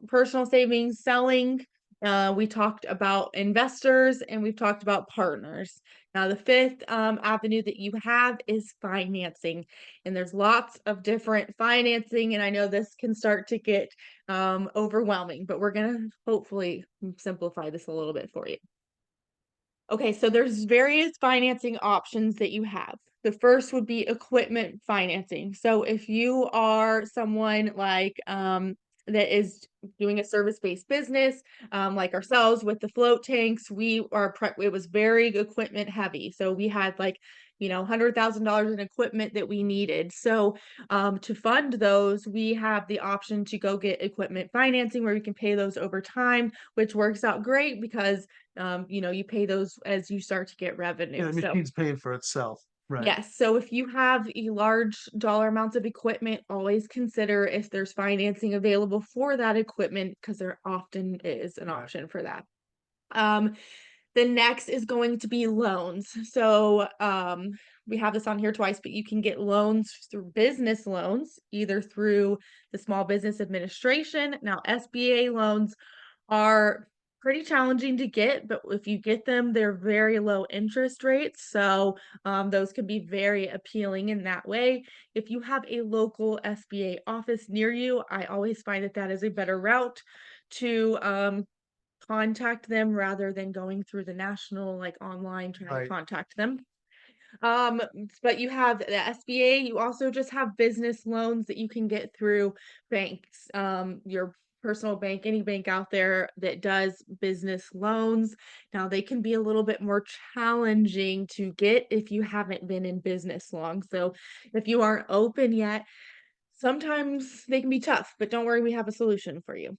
personal savings, selling. We talked about investors and we've talked about partners. Now, the fifth avenue that you have is financing, and there's lots of different financing. And I know this can start to get overwhelming, but we're going to hopefully simplify this a little bit for you. Okay, so there's various financing options that you have. The first would be equipment financing. So if you are someone like that is doing a service-based business, like ourselves with the float tanks, it was very equipment heavy. So we had like $100,000 in equipment that we needed. So to fund those, we have the option to go get equipment financing where we can pay those over time, which works out great because you pay those as you start to get Yeah, revenue. the So machine's paying for itself. Right. yes, so if you have a large dollar amounts of equipment, always consider if there's financing available for that equipment because there often is an Right. option for that. Um, the next is going to be loans. So we have this on here twice, but you can get loans through business loans, either through the Small Business Administration. Now, SBA loans are pretty challenging to get, but if you get them, they're very low interest rates. So those can be very appealing in that way. If you have a local SBA office near you, I always find that that is a better route to contact them rather than going through the national, like online, trying to Right. contact them. But you have the SBA, you also just have business loans that you can get through banks. Your personal bank, any bank out there that does business loans. Now they can be a little bit more challenging to get if you haven't been in business long. So if you aren't open yet, sometimes they can be tough, but don't worry, we have a solution for you.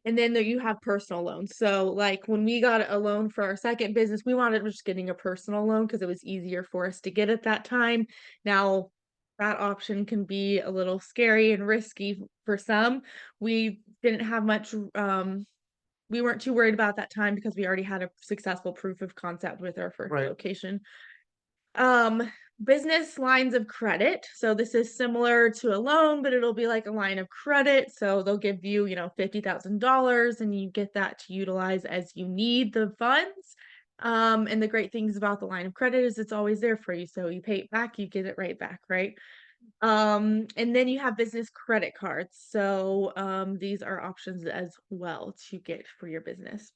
And then there you have personal loans. So, like, when we got a loan for our second business, we wanted just getting a personal loan because it was easier for us to get at that time. Now, that option can be a little scary and risky for some. We didn't have much, we weren't too worried about that time because we already had a successful proof of concept with our first Right. location. Um, business lines of credit. So this is similar to a loan, but it'll be like a line of credit. So they'll give you, $50,000 and you get that to utilize as you need the funds. And the great things about the line of credit is it's always there for you. So you pay it back, you get it right back, right? And then you have business credit cards. So these are options as well to get for your business.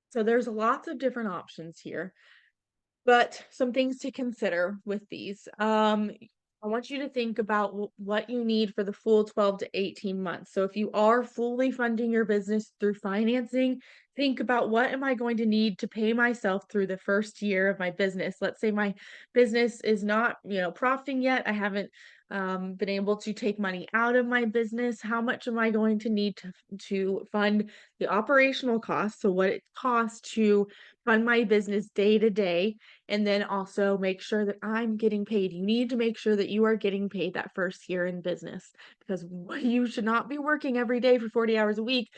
So there's lots of different options here. But some things to consider with these. I want you to think about what you need for the full 12 to 18 months. So if you are fully funding your business through financing, think about what am I going to need to pay myself through the first year of my business. Let's say my business is not, profiting yet. I haven't been able to take money out of my business. How much am I going to need to fund the operational costs? So what it costs to fund my business day to day, and then also make sure that I'm getting paid. You need to make sure that you are getting paid that first year in business because you should not be working every day for 40 hours a week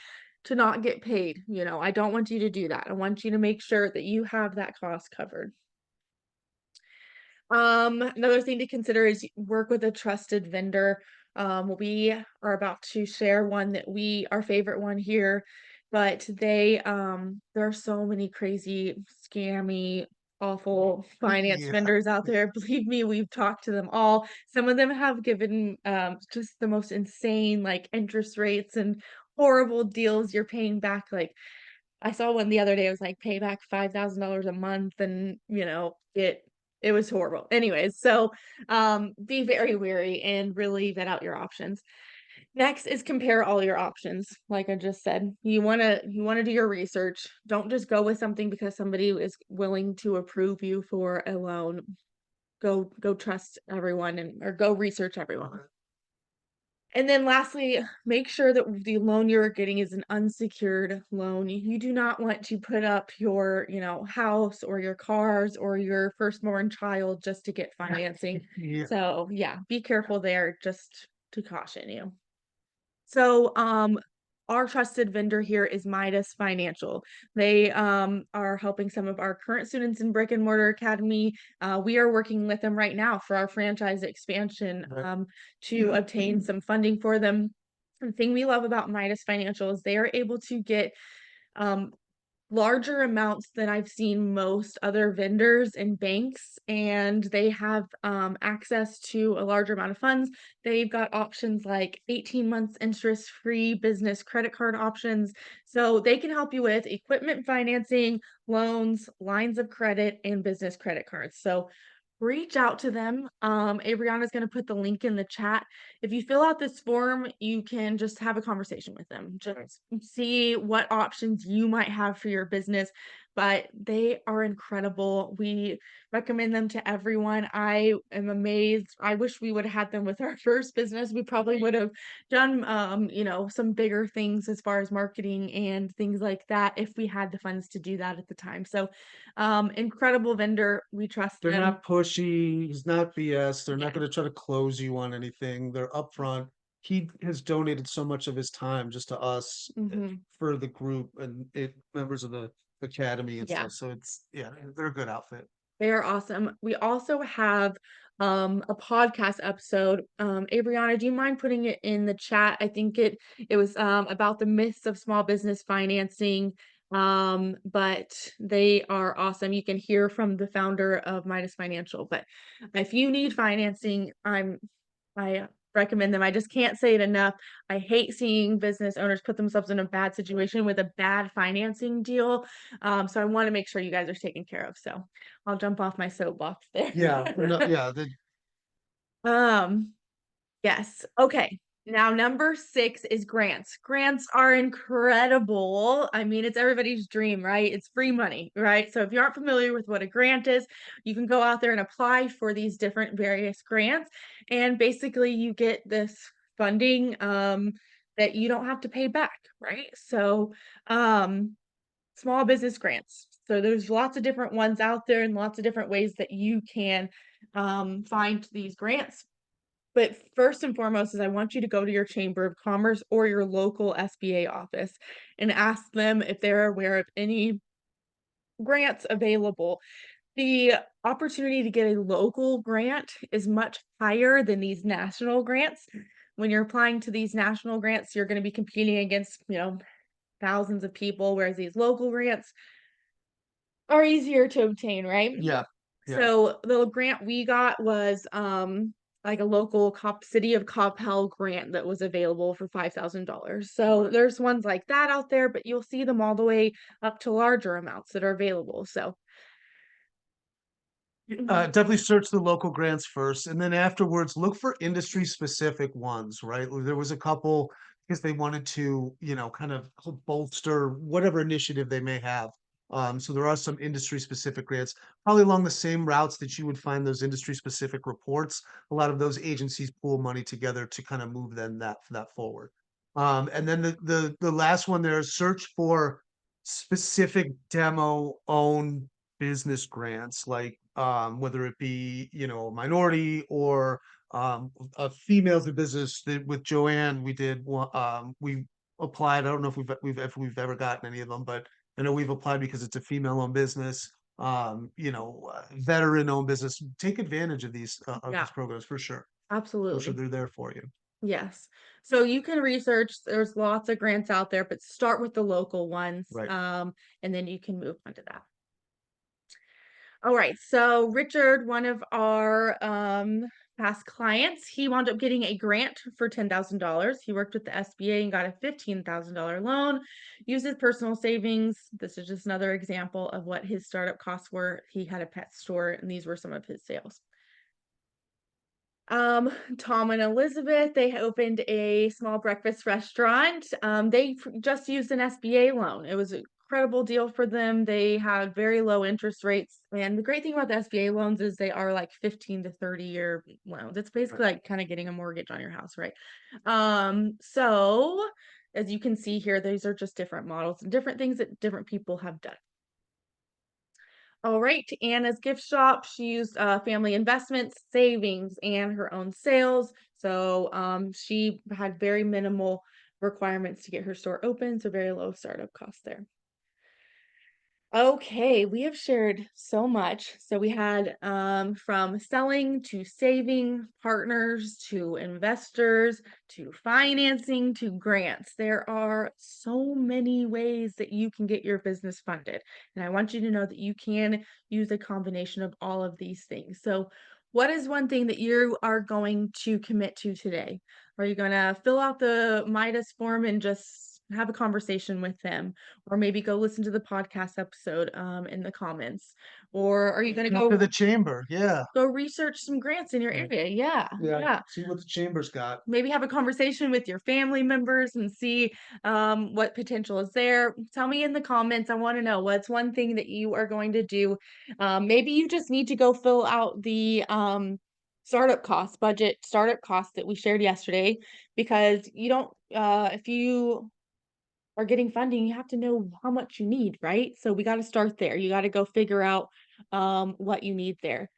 to not get paid. I don't want you to do that. I want you to make sure that you have that cost covered. Another thing to consider is work with a trusted vendor. We are about to share one that our favorite one here, but there are so many crazy, scammy, awful finance Yeah. vendors out there. Believe me, we've talked to them all. Some of them have given just the most insane like interest rates and horrible deals. You're paying back like I saw one the other day. It was like pay back $5,000 a month, and it was horrible. Anyways, so be very wary and really vet out your options. Next is compare all your options. Like I just said, you wanna do your research. Don't just go with something because somebody is willing to approve you for a loan. Go trust everyone or go research everyone. And then lastly, make sure that the loan you're getting is an unsecured loan. You do not want to put up your, house or your cars or your firstborn child just to get financing. Yeah. So yeah, be careful there just to caution you. So, our trusted vendor here is Midas Financial. They are helping some of our current students in Brick and Mortar Academy. We are working with them right now for our franchise expansion Right. to obtain some funding for them. The thing we love about Midas Financial is they are able to get um, larger amounts than I've seen most other vendors and banks, and they have access to a larger amount of funds. They've got options like 18 months interest-free business credit card options. So they can help you with equipment financing, loans, lines of credit, and business credit cards. So reach out to them. Adriana's going to put the link in the chat. If you fill out this form, you can just have a conversation with them. Just see what options you might have for your business. but they are incredible. We recommend them to everyone. I am amazed. I wish we would have had them with our first business. We probably would have done, some bigger things as far as marketing and things like that if we had the funds to do that at the time. So, incredible vendor. We trust They're them. not pushy. He's not BS. They're Yeah. not going to try to close you on anything. They're upfront. He has donated so much of his time just to us Mhm. for the group and members of the academy and Yeah. stuff. So yeah, they're a good outfit. They are awesome. We also have a podcast episode. Abriana, do you mind putting it in the chat? I think it was about the myths of small business financing. But they are awesome. You can hear from the founder of Midas Financial. But if you need financing, I recommend them. I just can't say it enough. I hate seeing business owners put themselves in a bad situation with a bad financing deal. So I want to make sure you guys are taken care of. So I'll jump off my soapbox there. Yeah, yeah. Um, yes. Okay. Now, number 6 is grants. Grants are incredible. I mean, it's everybody's dream, right? It's free money, right? So if you aren't familiar with what a grant is, you can go out there and apply for these different various grants. And basically you get this funding that you don't have to pay back, right? So small business grants. So there's lots of different ones out there and lots of different ways that you can find these grants. But first and foremost is I want you to go to your Chamber of Commerce or your local SBA office and ask them if they're aware of any grants available. The opportunity to get a local grant is much higher than these national grants. When you're applying to these national grants, you're going to be competing against, thousands of people, whereas these local grants are easier to obtain, right? Yeah. Yeah. So the grant we got was like a local city of Coppell grant that was available for $5,000. So there's ones like that out there, but you'll see them all the way up to larger amounts that are available. So Definitely search the local grants first, and then afterwards look for industry specific ones, right? There was a couple because they wanted to, kind of bolster whatever initiative they may have. So there are some industry specific grants, probably along the same routes that you would find those industry specific reports. A lot of those agencies pool money together to kind of move that forward. And then the last one there, search for specific demo owned business grants, like whether it be, a minority or a females in business. With Joanne, we did we applied. I don't know if we've ever gotten any of them, but I know we've applied because it's a female-owned business, veteran-owned business. Take advantage of these yeah, programs for sure. For sure, absolutely. they're there for you. Yes. So you can research, there's lots of grants out there, but start with the local ones. Right. And then you can move on to that. All right. So Richard, one of our past clients, he wound up getting a grant for $10,000. He worked with the SBA and got a $15,000 loan, used his personal savings. This is just another example of what his startup costs were. He had a pet store, and these were some of his sales. Tom and Elizabeth, they opened a small breakfast restaurant. They just used an SBA loan. It was an incredible deal for them. They had very low interest rates. And the great thing about the SBA loans is they are like 15 to 30-year loans. It's basically like kind of getting a mortgage on your house, right? So as you can see here, these are just different models and different things that different people have done. All right, Anna's gift shop, she used family investments, savings, and her own sales. So she had very minimal requirements to get her store open, so very low startup costs there. Okay, we have shared so much. So we had from selling to saving, partners to investors to financing to grants. There are so many ways that you can get your business funded. And I want you to know that you can use a combination of all of these things. So what is one thing that you are going to commit to today? Are you going to fill out the Midas form and just have a conversation with them, or maybe go listen to the podcast episode in the comments. Or are you going to Come to go the chamber. Yeah. research some grants in your Right. area? Yeah. Yeah. Yeah. See what the chamber's got. Maybe have a conversation with your family members and see what potential is there. Tell me in the comments. I want to know what's one thing that you are going to do. Maybe you just need to go fill out the startup cost that we shared yesterday, because you don't, if you are getting funding, you have to know how much you need, right? So we got to start there. You got to go figure out what you need there.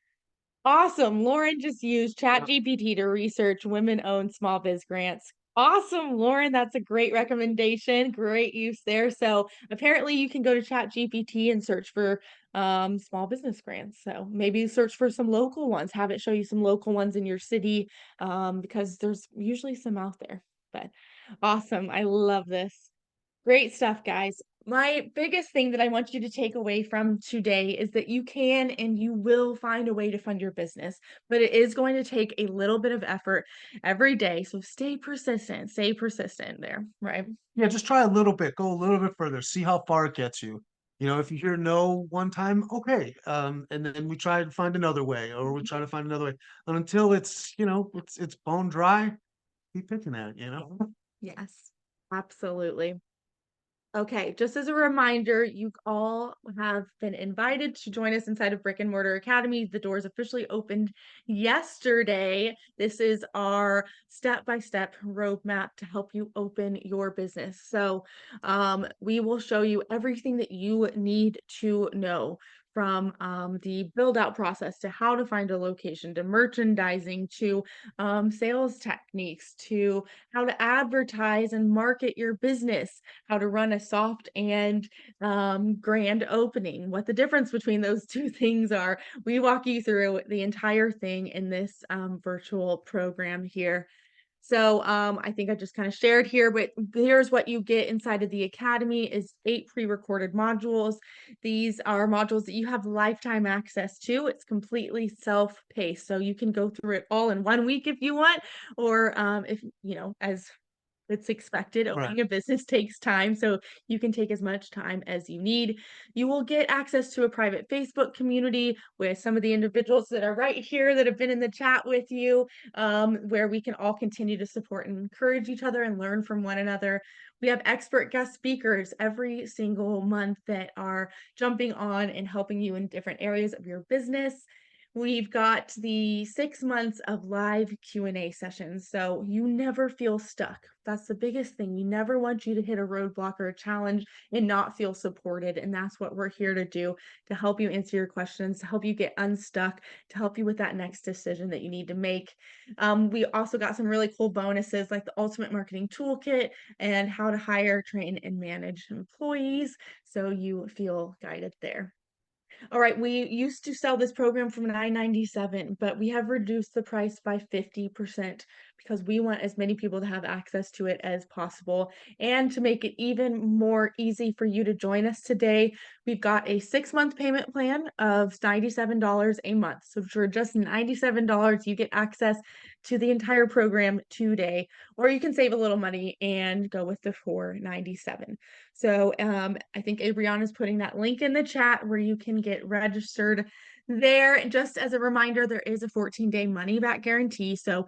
Awesome. Lauren just used ChatGPT to research women-owned small biz grants. Awesome, Lauren. That's a great recommendation. Great use there. So apparently you can go to ChatGPT and search for small business grants. So maybe search for some local ones. Have it show you some local ones in your city, because there's usually some out there. But awesome. I love this. Great stuff, guys. My biggest thing that I want you to take away from today is that you can and you will find a way to fund your business, but it is going to take a little bit of effort every day. So stay persistent there, right? Yeah, just try a little bit, go a little bit further, see how far it gets you. You know, if you hear no one time, okay. And then we try to find another way, or we try to find another way. And until it's, it's bone dry, keep picking at it, Yes, absolutely. Okay, just as a reminder, you all have been invited to join us inside of Brick and Mortar Academy. The doors officially opened yesterday. This is our step-by-step roadmap to help you open your business. So we will show you everything that you need to know, from the build out process to how to find a location, to merchandising, to sales techniques, to how to advertise and market your business, how to run a soft and grand opening, what the difference between those two things are. We walk you through the entire thing in this virtual program here. So I think I just kind of shared here, but here's what you get inside of the Academy is 8 pre-recorded modules. These are modules that you have lifetime access to. It's completely self-paced. So you can go through it all in 1 week if you want, or if, as it's expected. Right. Opening a business takes time, so you can take as much time as you need. You will get access to a private Facebook community with some of the individuals that are right here that have been in the chat with you, where we can all continue to support and encourage each other and learn from one another. We have expert guest speakers every single month that are jumping on and helping you in different areas of your business. We've got the 6 months of live Q&A sessions, so you never feel stuck. That's the biggest thing. We never want you to hit a roadblock or a challenge and not feel supported, and that's what we're here to do, to help you answer your questions, to help you get unstuck, to help you with that next decision that you need to make. We also got some really cool bonuses like the Ultimate Marketing Toolkit and how to hire, train, and manage employees, so you feel guided there. All right, we used to sell this program from $9.97, but we have reduced the price by 50% because we want as many people to have access to it as possible. And to make it even more easy for you to join us today, we've got a 6-month payment plan of $97 a month. So for just $97, you get access to the entire program today, or you can save a little money and go with the $4.97. So I think Abriana is putting that link in the chat where you can get registered there. Just as a reminder, there is a 14-day money back guarantee. So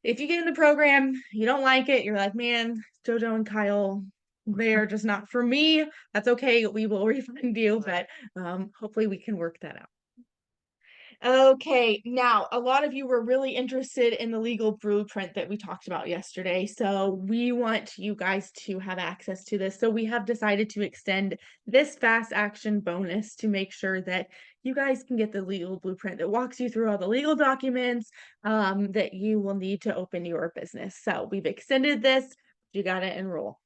if you get in the program, you don't like it, you're like, man, JoJo and Kyle, they are just not for me. That's okay. We will refund you, but hopefully we can work that out. Okay, now a lot of you were really interested in the legal blueprint that we talked about yesterday. So we want you guys to have access to this. So we have decided to extend this fast action bonus to make sure that you guys can get the legal blueprint that walks you through all the legal documents that you will need to open your business. So we've extended this. You got to enroll.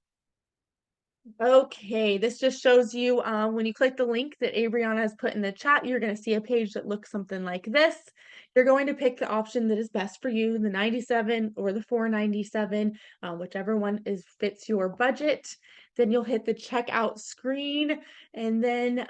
Okay, this just shows you when you click the link that Abriana has put in the chat, you're going to see a page that looks something like this. You're going to pick the option that is best for you, the 97 or the 497, whichever one fits your budget. Then you'll hit the checkout screen, and then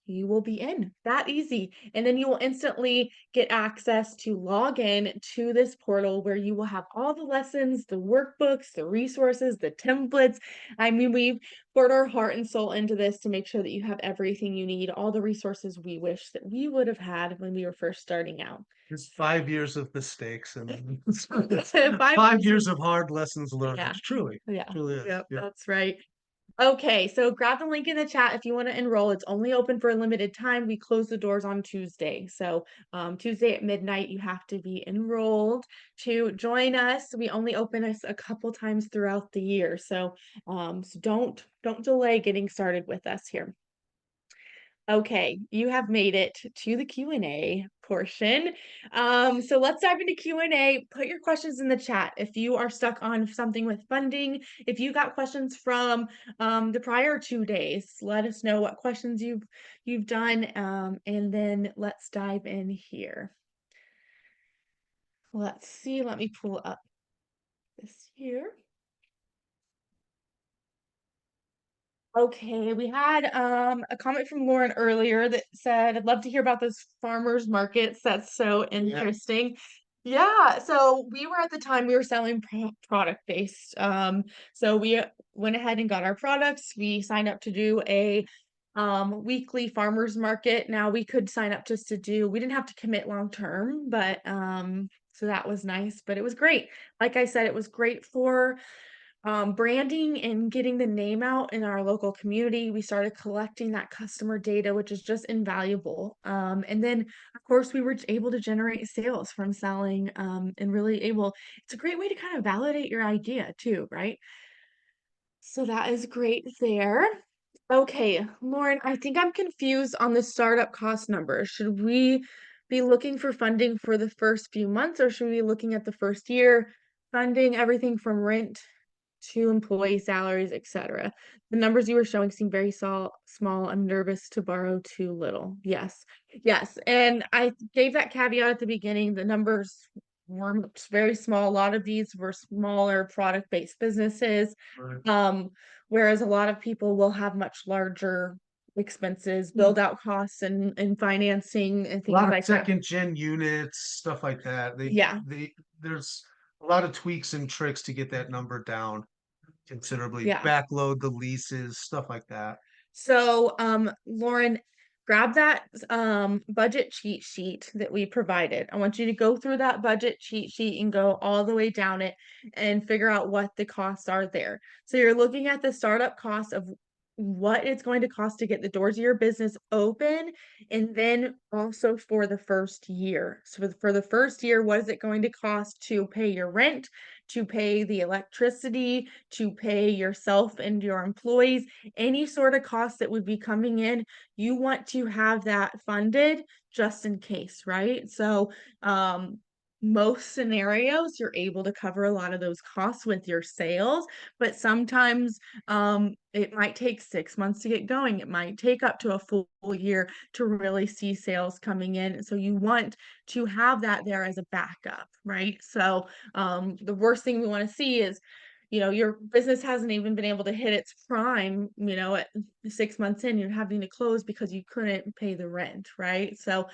you will be in. That easy. And then you will instantly get access to log in to this portal where you will have all the lessons, the workbooks, the resources, the templates. I mean, we've poured our heart and soul into this to make sure that you have everything you need, all the resources we wish that we would have had when we were first starting out. It's 5 years of mistakes and 5 5 years of hard lessons learned. Yeah. Truly, Yeah. truly is. Yep, Yeah. that's right. Okay, so grab the link in the chat if you want to enroll. It's only open for a limited time. We close the doors on Tuesday. So Tuesday at midnight, you have to be enrolled to join us. We only open us a couple times throughout the year. So, so don't delay getting started with us here. Okay, you have made it to the Q&A portion. So let's dive into Q&A. Put your questions in the chat. If you are stuck on something with funding, if you got questions from the prior 2 days, let us know what questions you've done, and then let's dive in here. Let's see. Let me pull up this here. Okay, we had a comment from Lauren earlier that said, I'd love to hear about those farmers markets. That's so interesting. Yeah, so we were at the time we were selling product based. So we went ahead and got our products. We signed up to do a weekly farmers market. Now we could sign up just to do, we didn't have to commit long term, but so that was nice, but it was great. Like I said, it was great for branding and getting the name out in our local community. We started collecting that customer data, which is just invaluable. And then, of course, we were able to generate sales from selling and really able, it's a great way to kind of validate your idea too, right? So that is great there. Okay, Lauren, I think I'm confused on the startup cost number. Should we be looking for funding for the first few months, or should we be looking at the first year funding, everything from rent to employee salaries, etc.? The numbers you were showing seem very small. I'm nervous to borrow too little. Yes. Yes. And I gave that caveat at the beginning. The numbers were very small. A lot of these were smaller product-based businesses. Right. Whereas a lot of people will have much larger expenses, build out costs and financing and A things lot of like that. second gen units, stuff like that. Yeah. There's a lot of tweaks and tricks to get that number down considerably. Yeah. Backload the leases, stuff like that. So, Lauren, grab that budget cheat sheet that we provided. I want you to go through that budget cheat sheet and go all the way down it and figure out what the costs are there. So you're looking at the startup cost of what it's going to cost to get the doors of your business open, and then also for the first year. So for the first year, what is it going to cost to pay your rent, to pay the electricity, to pay yourself and your employees, any sort of cost that would be coming in, you want to have that funded just in case, right? So, most scenarios, you're able to cover a lot of those costs with your sales, but sometimes it might take 6 months to get going. It might take up to a full year to really see sales coming in. So you want to have that there as a backup, right? So the worst thing we want to see is, your business hasn't even been able to hit its prime, at 6 months in, you're having to close because you couldn't pay the rent, right? So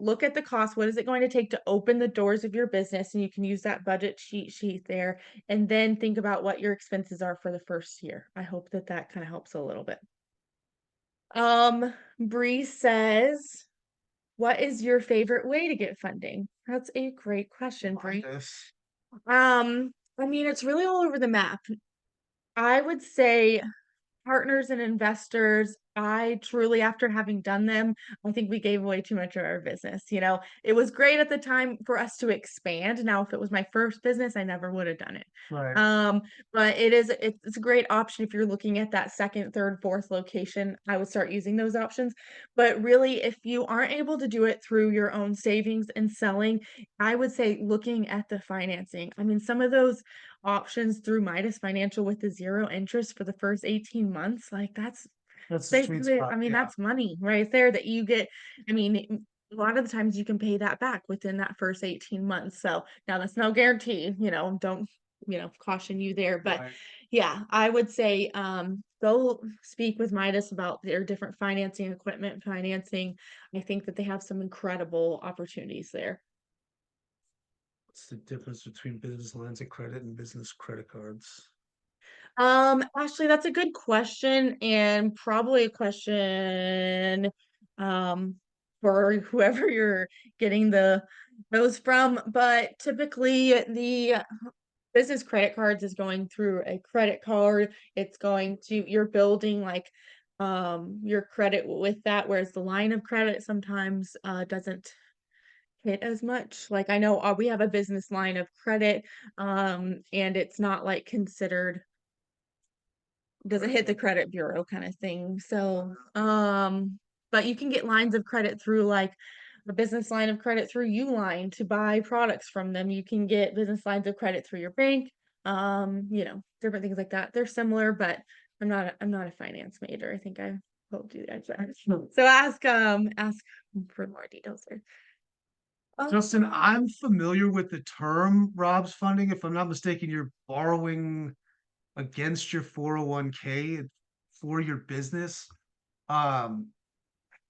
look at the cost. What is it going to take to open the doors of your business? And you can use that budget cheat sheet there, and then think about what your expenses are for the first year. I hope that kind of helps a little bit. Bree says, what is your favorite way to get funding? That's a great question, Bree. I mean, it's really all over the map. I would say partners and investors, I truly, after having done them, I think we gave away too much of our business. It was great at the time for us to expand. Now, if it was my first business, I never would have done it. Right. But it's a great option if you're looking at that second, third, fourth location. I would start using those options. But really, if you aren't able to do it through your own savings and selling, I would say looking at the financing. I mean, some of those options through Midas Financial with the 0 interest for the first 18 months, like that's the sweet basically, spot. I mean, Yeah. that's money right there that you get. I mean, a lot of the times you can pay that back within that first 18 months. So now that's no guarantee, don't, caution you there, but Right. Yeah, I would say, go speak with Midas about their different financing, equipment financing. I think that they have some incredible opportunities there. What's the difference between business lines of credit and business credit cards? Ashley, that's a good question and probably a question, um, for whoever you're getting those from. But typically, the business credit cards is going through a credit card. It's going to you're building like your credit with that, whereas the line of credit sometimes doesn't hit as much. Like I know we have a business line of credit, and it's not like considered doesn't hit the credit bureau kind of thing. So, but you can get lines of credit through like a business line of credit through Uline to buy products from them. You can get business lines of credit through your bank. Different things like that. They're similar, but I'm not a finance major. I think I told you that. So ask for more details there. Justin, I'm familiar with the term Rob's funding. If I'm not mistaken, you're borrowing against your 401k for your business. Um,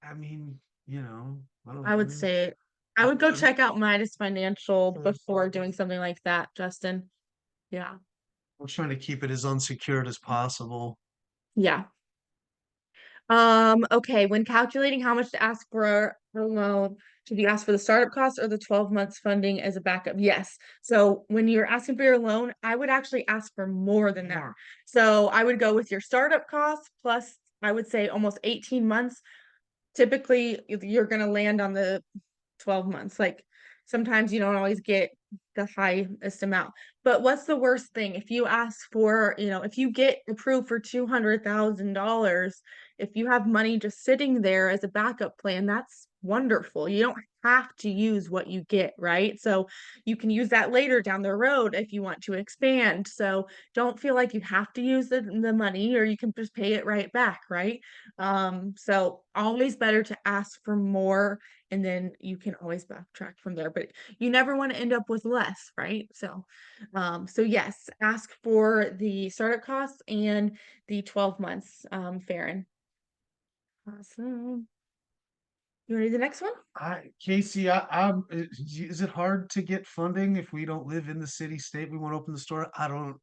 I mean, I don't I would know. say I would go check out Midas Financial before doing something like that, Justin. Yeah. I'm trying to keep it as unsecured as possible. Yeah. Okay, when calculating how much to ask for a loan, should you ask for the startup cost or the 12 months funding as a backup? Yes. So when you're asking for your loan, I would actually ask for more than that. So I would go with your startup cost plus I would say almost 18 months. Typically, you're going to land on the 12 months. Like sometimes you don't always get the highest amount. But what's the worst thing? If you ask for, if you get approved for $200,000, if you have money just sitting there as a backup plan, that's wonderful. You don't have to use what you get, right? So you can use that later down the road if you want to expand. So don't feel like you have to use the money or you can just pay it right back, right? So always better to ask for more and then you can always backtrack from there, but you never want to end up with less, right? So yes, ask for the startup costs and the 12 months, Farron. Awesome. You want to do the next one? Casey, is it hard to get funding if we don't live in the city state we want to open the store? I don't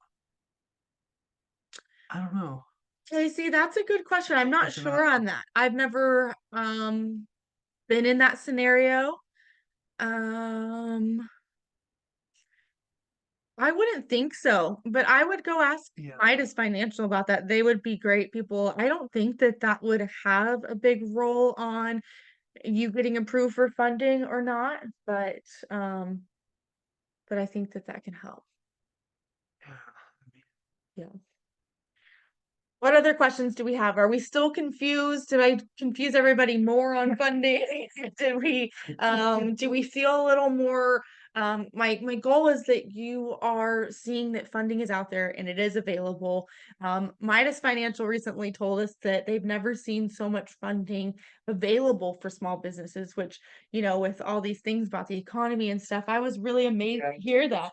know. Casey, that's a good question. I'm not sure on that. I've never been in that scenario. Um I wouldn't think so, but I would go ask Midas Financial about that. They would be great people. I don't think that that would have a big role on you getting approved for funding or not, um, but I think that that can help. Yeah. What other questions do we have? Are we still confused? Did I confuse everybody more on funding? Do we feel a little more my goal is that you are seeing that funding is out there and it is available. Midas Financial recently told us that they've never seen so much funding available for small businesses, which, with all these things about the economy and stuff, I was really amazed to hear that.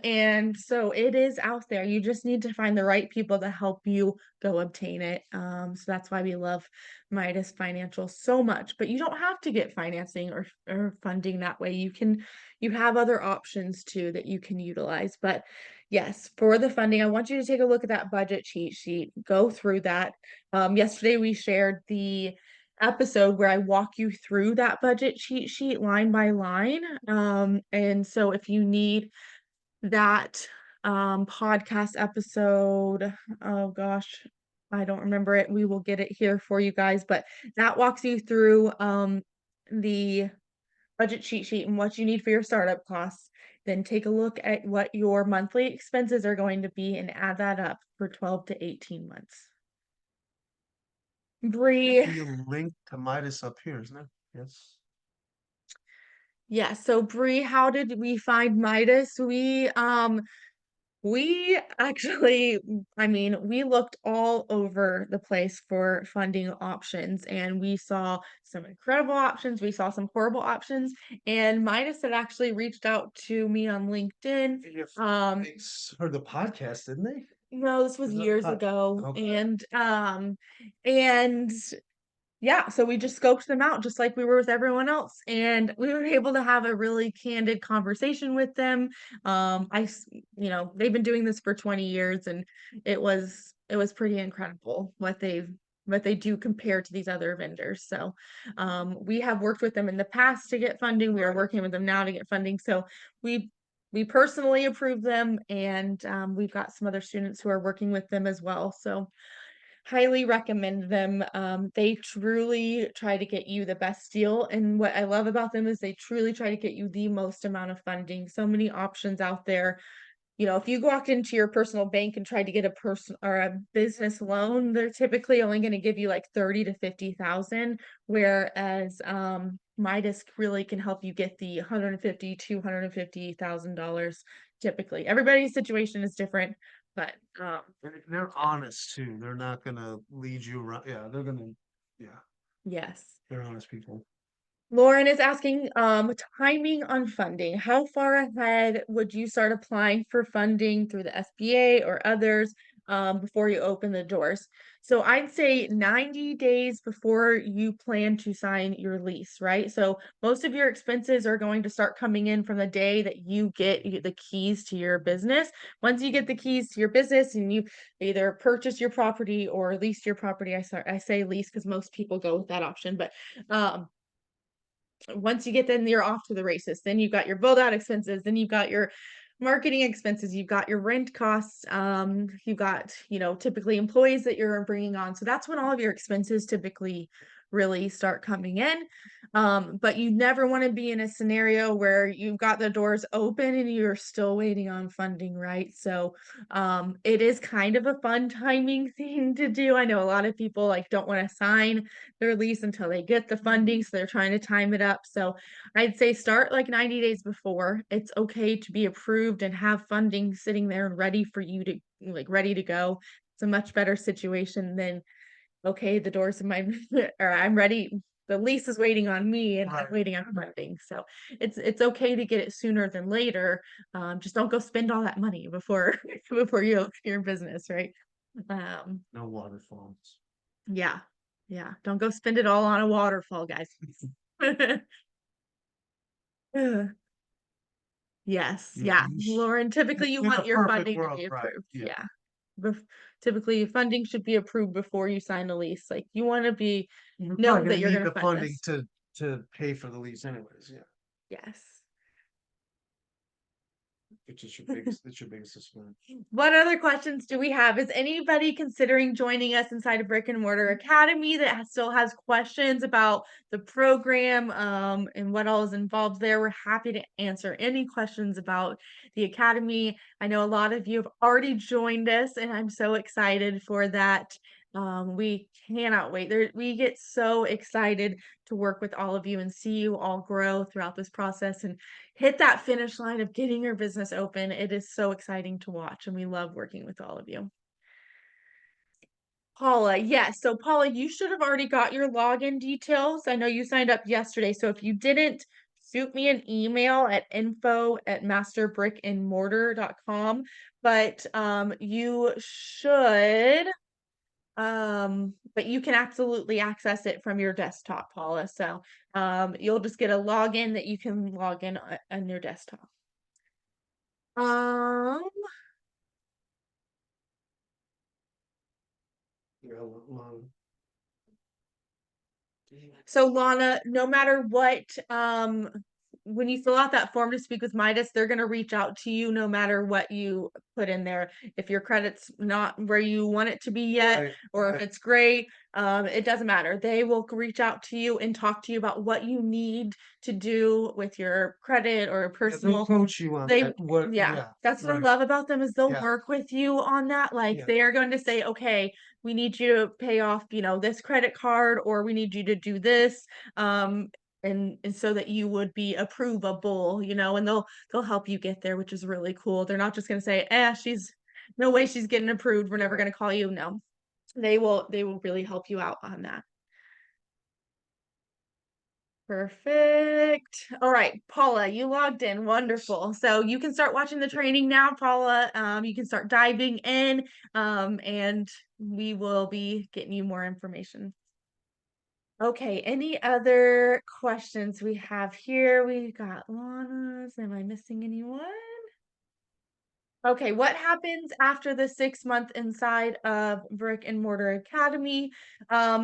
And so it is out there. You just need to find the right people to help you go obtain it. So that's why we love Midas Financial so much. But you don't have to get financing or funding that way. You have other options too that you can utilize. But yes, for the funding, I want you to take a look at that budget cheat sheet. Go through that. Yesterday we shared the episode where I walk you through that budget cheat sheet line by line. And so if you need that podcast episode, oh gosh, I don't remember it. We will get it here for you guys, but that walks you through the budget cheat sheet and what you need for your startup costs. Then take a look at what your monthly expenses are going to be and add that up for 12 to 18 months. Bree. Be a link to Midas up here, isn't it? Yes. Yeah, so Bree, how did we find Midas? We actually, we looked all over the place for funding options and we saw some incredible options. We saw some horrible options and Midas had actually reached out to me on LinkedIn. Thanks for the podcast, didn't they? No, this was Was that years cut? ago, Okay. and yeah, so we just scoped them out just like we were with everyone else, and we were able to have a really candid conversation with them. They've been doing this for 20 years, and it was pretty incredible what they do compared to these other vendors. So, we have worked with them in the past to get funding. We are working with them now to get funding. So we we personally approve them, and we've got some other students who are working with them as well. So highly recommend them. They truly try to get you the best deal. And what I love about them is they truly try to get you the most amount of funding. So many options out there. If you walked into your personal bank and tried to get a person or a business loan, they're typically only going to give you like 30 to 50,000, whereas Midas really can help you get the 150, $250,000 typically. Everybody's situation is different, but They're honest too. They're not gonna lead you around. Yeah, yeah, yes. they're honest people. Lauren is asking, timing on funding. How far ahead would you start applying for funding through the SBA or others, before you open the doors? So I'd say 90 days before you plan to sign your lease, right? So most of your expenses are going to start coming in from the day that you get the keys to your business. Once you get the keys to your business and you either purchase your property or lease your property, I say lease because most people go with that option, but once you get then you're off to the races. Then you've got your build out expenses, then you've got your marketing expenses, you've got your rent costs, you've got, typically employees that you're bringing on. So that's when all of your expenses typically really start coming in. But you never want to be in a scenario where you've got the doors open and you're still waiting on funding, right? So it is kind of a fun timing thing to do. I know a lot of people like don't want to sign their lease until they get the funding, so they're trying to time it up. So I'd say start like 90 days before. It's okay to be approved and have funding sitting there and ready for you to ready to go. It's a much better situation than okay, the doors of my or I'm ready. The lease is waiting on me and I'm Right. waiting on funding. So it's okay to get it sooner than later. Just don't go spend all that money before before you open your business, right? Um, No waterfalls. yeah. Yeah. Don't go spend it all on a waterfall, guys. Yes. Yeah. Lauren, typically you In want the your perfect funding to world, be right? approved. Yeah. Yeah. Typically funding should be approved before you sign the lease. Like you want to be You're know probably that you're need going to the fund funding this. to pay for the lease anyways. Yeah, Yes. it's your biggest expense. What other questions do we have? Is anybody considering joining us inside a brick and mortar academy that still has questions about the program, and what all is involved there? We're happy to answer any questions about the academy. I know a lot of you have already joined us, and I'm so excited for that. We cannot wait. We get so excited to work with all of you and see you all grow throughout this process and hit that finish line of getting your business open. It is so exciting to watch, and we love working with all of you. Paula, yes. So Paula, you should have already got your login details. I know you signed up yesterday. So if you didn't, shoot me an email at info@masterbrickandmortar.com. But you should but you can absolutely access it from your desktop, Paula. So you'll just get a login that you can log in on your desktop. Um, Yeah, so Lana, no matter what, when you fill out that form to speak with Midas, they're going to reach out to you no matter what you put in there. If your credit's not where you want it to be yet, Right, or if right. it's great, it doesn't matter. They will reach out to you and talk to you about what you need to do with your credit or Yeah, personal. they'll coach you on They, that. What? yeah, Yeah, that's what I right. love about them is they'll Yeah, work with you on that. Like yeah. they are going to say, okay, we need you to pay off, this credit card, or we need you to do this. Um, and so that you would be approvable, and they'll help you get there, which is really cool. They're not just going to say, she's no way she's getting approved, we're never going to call you. No, they will really help you out on that. Perfect. All right, Paula, you logged in. Wonderful. So you can start watching the training now, Paula. You can start diving in, and we will be getting you more information. Okay, any other questions we have here? We got Lana's. Am I missing anyone? Okay, what happens after the 6 month inside of Brick and Mortar Academy?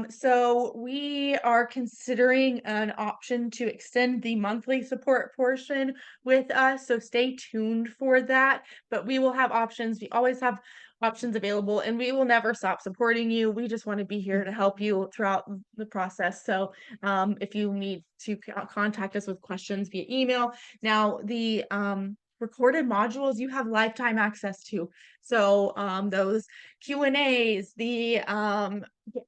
So we are considering an option to extend the monthly support portion with us. So stay tuned for that. But we will have options. We always have options available, and we will never stop supporting you. We just want to be here to help you throughout the process. So if you need to contact us with questions via email. Now the recorded modules you have lifetime access to. So those Q&As, the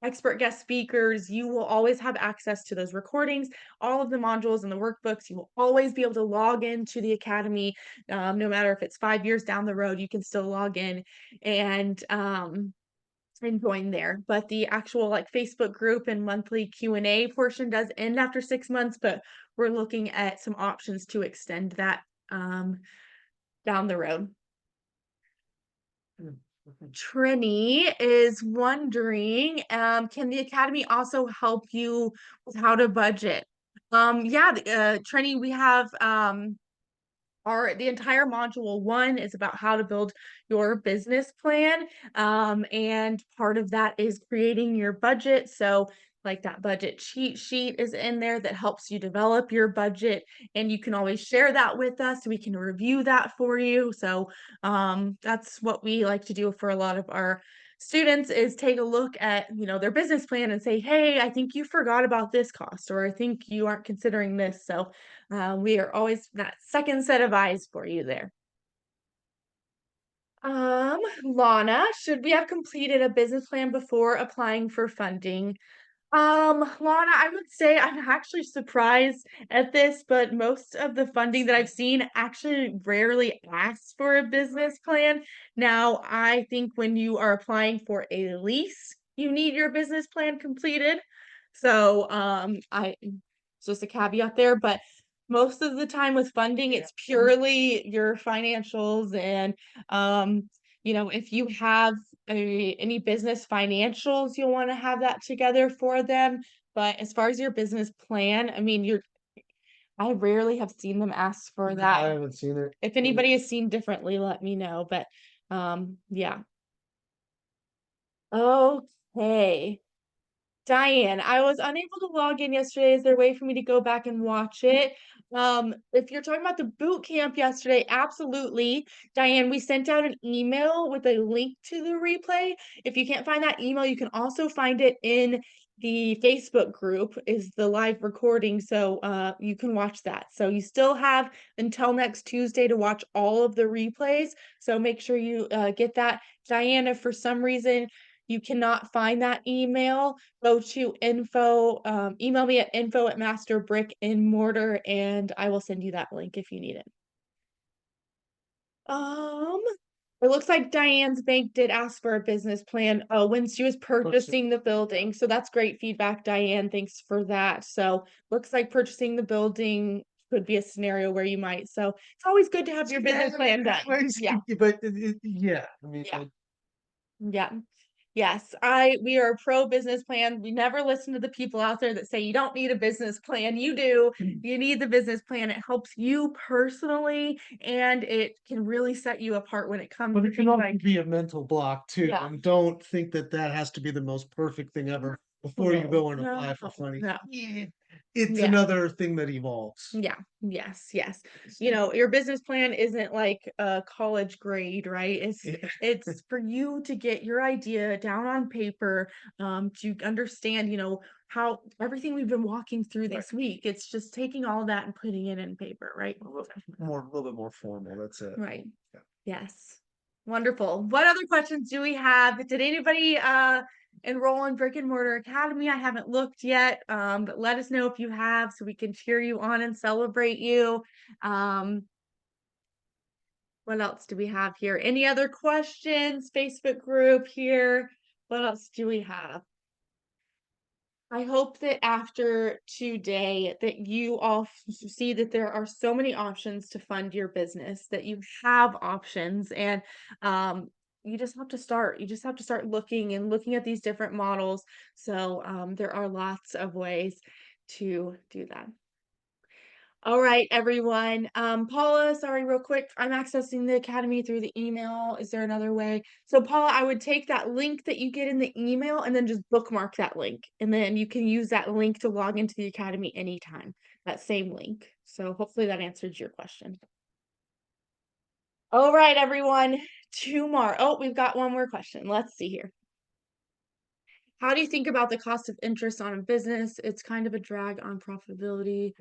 expert guest speakers, you will always have access to those recordings, all of the modules and the workbooks. You will always be able to log into the Academy, no matter if it's 5 years down the road, you can still log in and join there. But the actual like Facebook group and monthly Q&A portion does end after 6 months, but we're looking at some options to extend that down the road. Trini is wondering, can the Academy also help you with how to budget? Yeah, Trini, we have the entire module 1 is about how to build your business plan. And part of that is creating your budget. So like that budget cheat sheet is in there that helps you develop your budget, and you can always share that with us so we can review that for you. So that's what we like to do for a lot of our students, is take a look at their business plan and say, hey, I think you forgot about this cost, or I think you aren't considering this. So we are always that second set of eyes for you there. Lana, should we have completed a business plan before applying for funding? Lana, I would say I'm actually surprised at this, but most of the funding that I've seen actually rarely asks for a business plan. Now, I think when you are applying for a lease, you need your business plan completed. So, just a caveat there, but most of the time with funding, it's purely your financials. And if you have any business financials, you'll want to have that together for them. But as far as your business plan, I mean, I rarely have seen them ask for I that. haven't seen it. If anybody has seen differently, let me know. But yeah. Okay. Diane, I was unable to log in yesterday. Is there a way for me to go back and watch it? If you're talking about the boot camp yesterday, absolutely. Diane, we sent out an email with a link to the replay. If you can't find that email, you can also find it in the Facebook group, is the live recording. So you can watch that. So you still have until next Tuesday to watch all of the replays. So make sure you get that. Diane, if for some reason you cannot find that email, go to email me at info@masterbrickandmortar, and I will send you that link if you need it. It looks like Diane's bank did ask for a business plan when she was purchasing the building. So that's great feedback, Diane. Thanks for that. So looks like purchasing the building could be a scenario where you might. So it's always good to have your business plan done. Yeah. But yeah, I mean, Yeah. Yeah. Yes, we are pro business plan. We never listen to the people out there that say you don't need a business plan. You do. You need the business plan. It helps you personally, and it can really set you apart when it comes but to it can things also like, be a mental block too. Yeah. And don't think that that has to be the most perfect thing ever before you go and apply for funding. no. Yeah, it's Yeah. another thing that evolves. Yeah. Yes. Your business plan isn't like a college grade, right? It's for you to get your idea down on paper, to understand, how everything we've been walking through this week. It's just taking all that and putting it in paper, right? A little bit more formal. That's it. Right. Yeah. Yes. Wonderful. What other questions do we have? Did anybody enroll in Brick and Mortar Academy? I haven't looked yet, but let us know if you have so we can cheer you on and celebrate you. What else do we have here? Any other questions? Facebook group here. What else do we have? I hope that after today that you all see that there are so many options to fund your business, that you have options and um you just have to start. You just have to start looking and looking at these different models. So there are lots of ways to do that. All right, everyone. Paula, sorry, real quick. I'm accessing the academy through the email. Is there another way? So, Paula, I would take that link that you get in the email and then just bookmark that link. And then you can use that link to log into the academy anytime, that same link. So, hopefully, that answers your question. All right, everyone. Tomorrow. Oh, we've got one more question. Let's see here. How do you think about the cost of interest on a business? It's kind of a drag on profitability.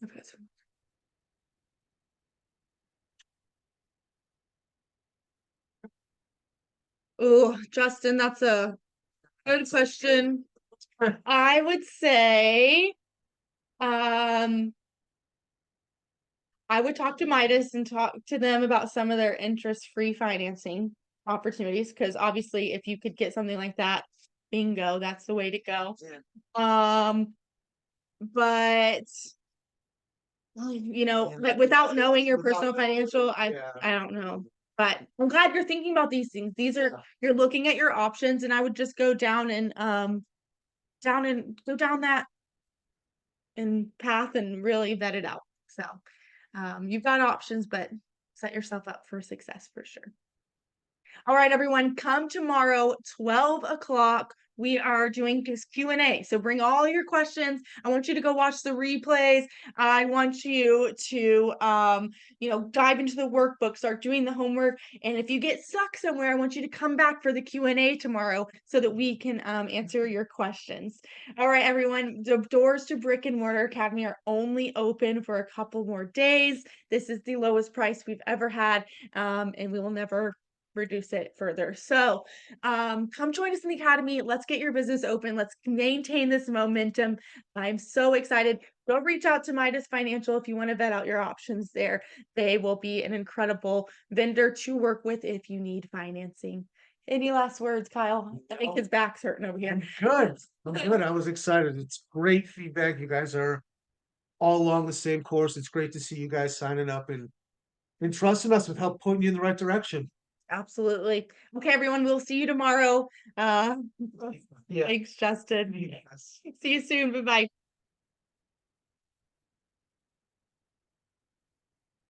Okay, so oh, Justin, that's a good question. I would say, um, I would talk to Midas and talk to them about some of their interest-free financing opportunities, because obviously if you could get something like that, bingo, that's the way to go. Um, but like without knowing your personal financial, I don't know. But I'm glad you're thinking about these things. These are you're looking at your options, and I would just go down and go down that and path and really vet it out. So you've got options, but set yourself up for success for sure. All right, everyone, come tomorrow, 12 o'clock. We are doing this Q&A. So bring all your questions. I want you to go watch the replays. I want you to, dive into the workbook, start doing the homework. And if you get stuck somewhere, I want you to come back for the Q&A tomorrow so that we can answer your questions. All right, everyone, the doors to Brick and Mortar Academy are only open for a couple more days. This is the lowest price we've ever had, and we will never reduce it further. So come join us in the academy. Let's get your business open. Let's maintain this momentum. I'm so excited. Go reach out to Midas Financial if you want to vet out your options there. They will be an incredible vendor to work with if you need financing. Any last words, Kyle? I think his back's hurting over here. I'm good. I was excited. It's great feedback. You guys are all along the same course. It's great to see you guys signing up and trusting us with help pointing you in the right direction. Absolutely. Okay, everyone, we'll see you tomorrow. Yeah. Thanks, Justin. Yes. See you soon. Bye-bye.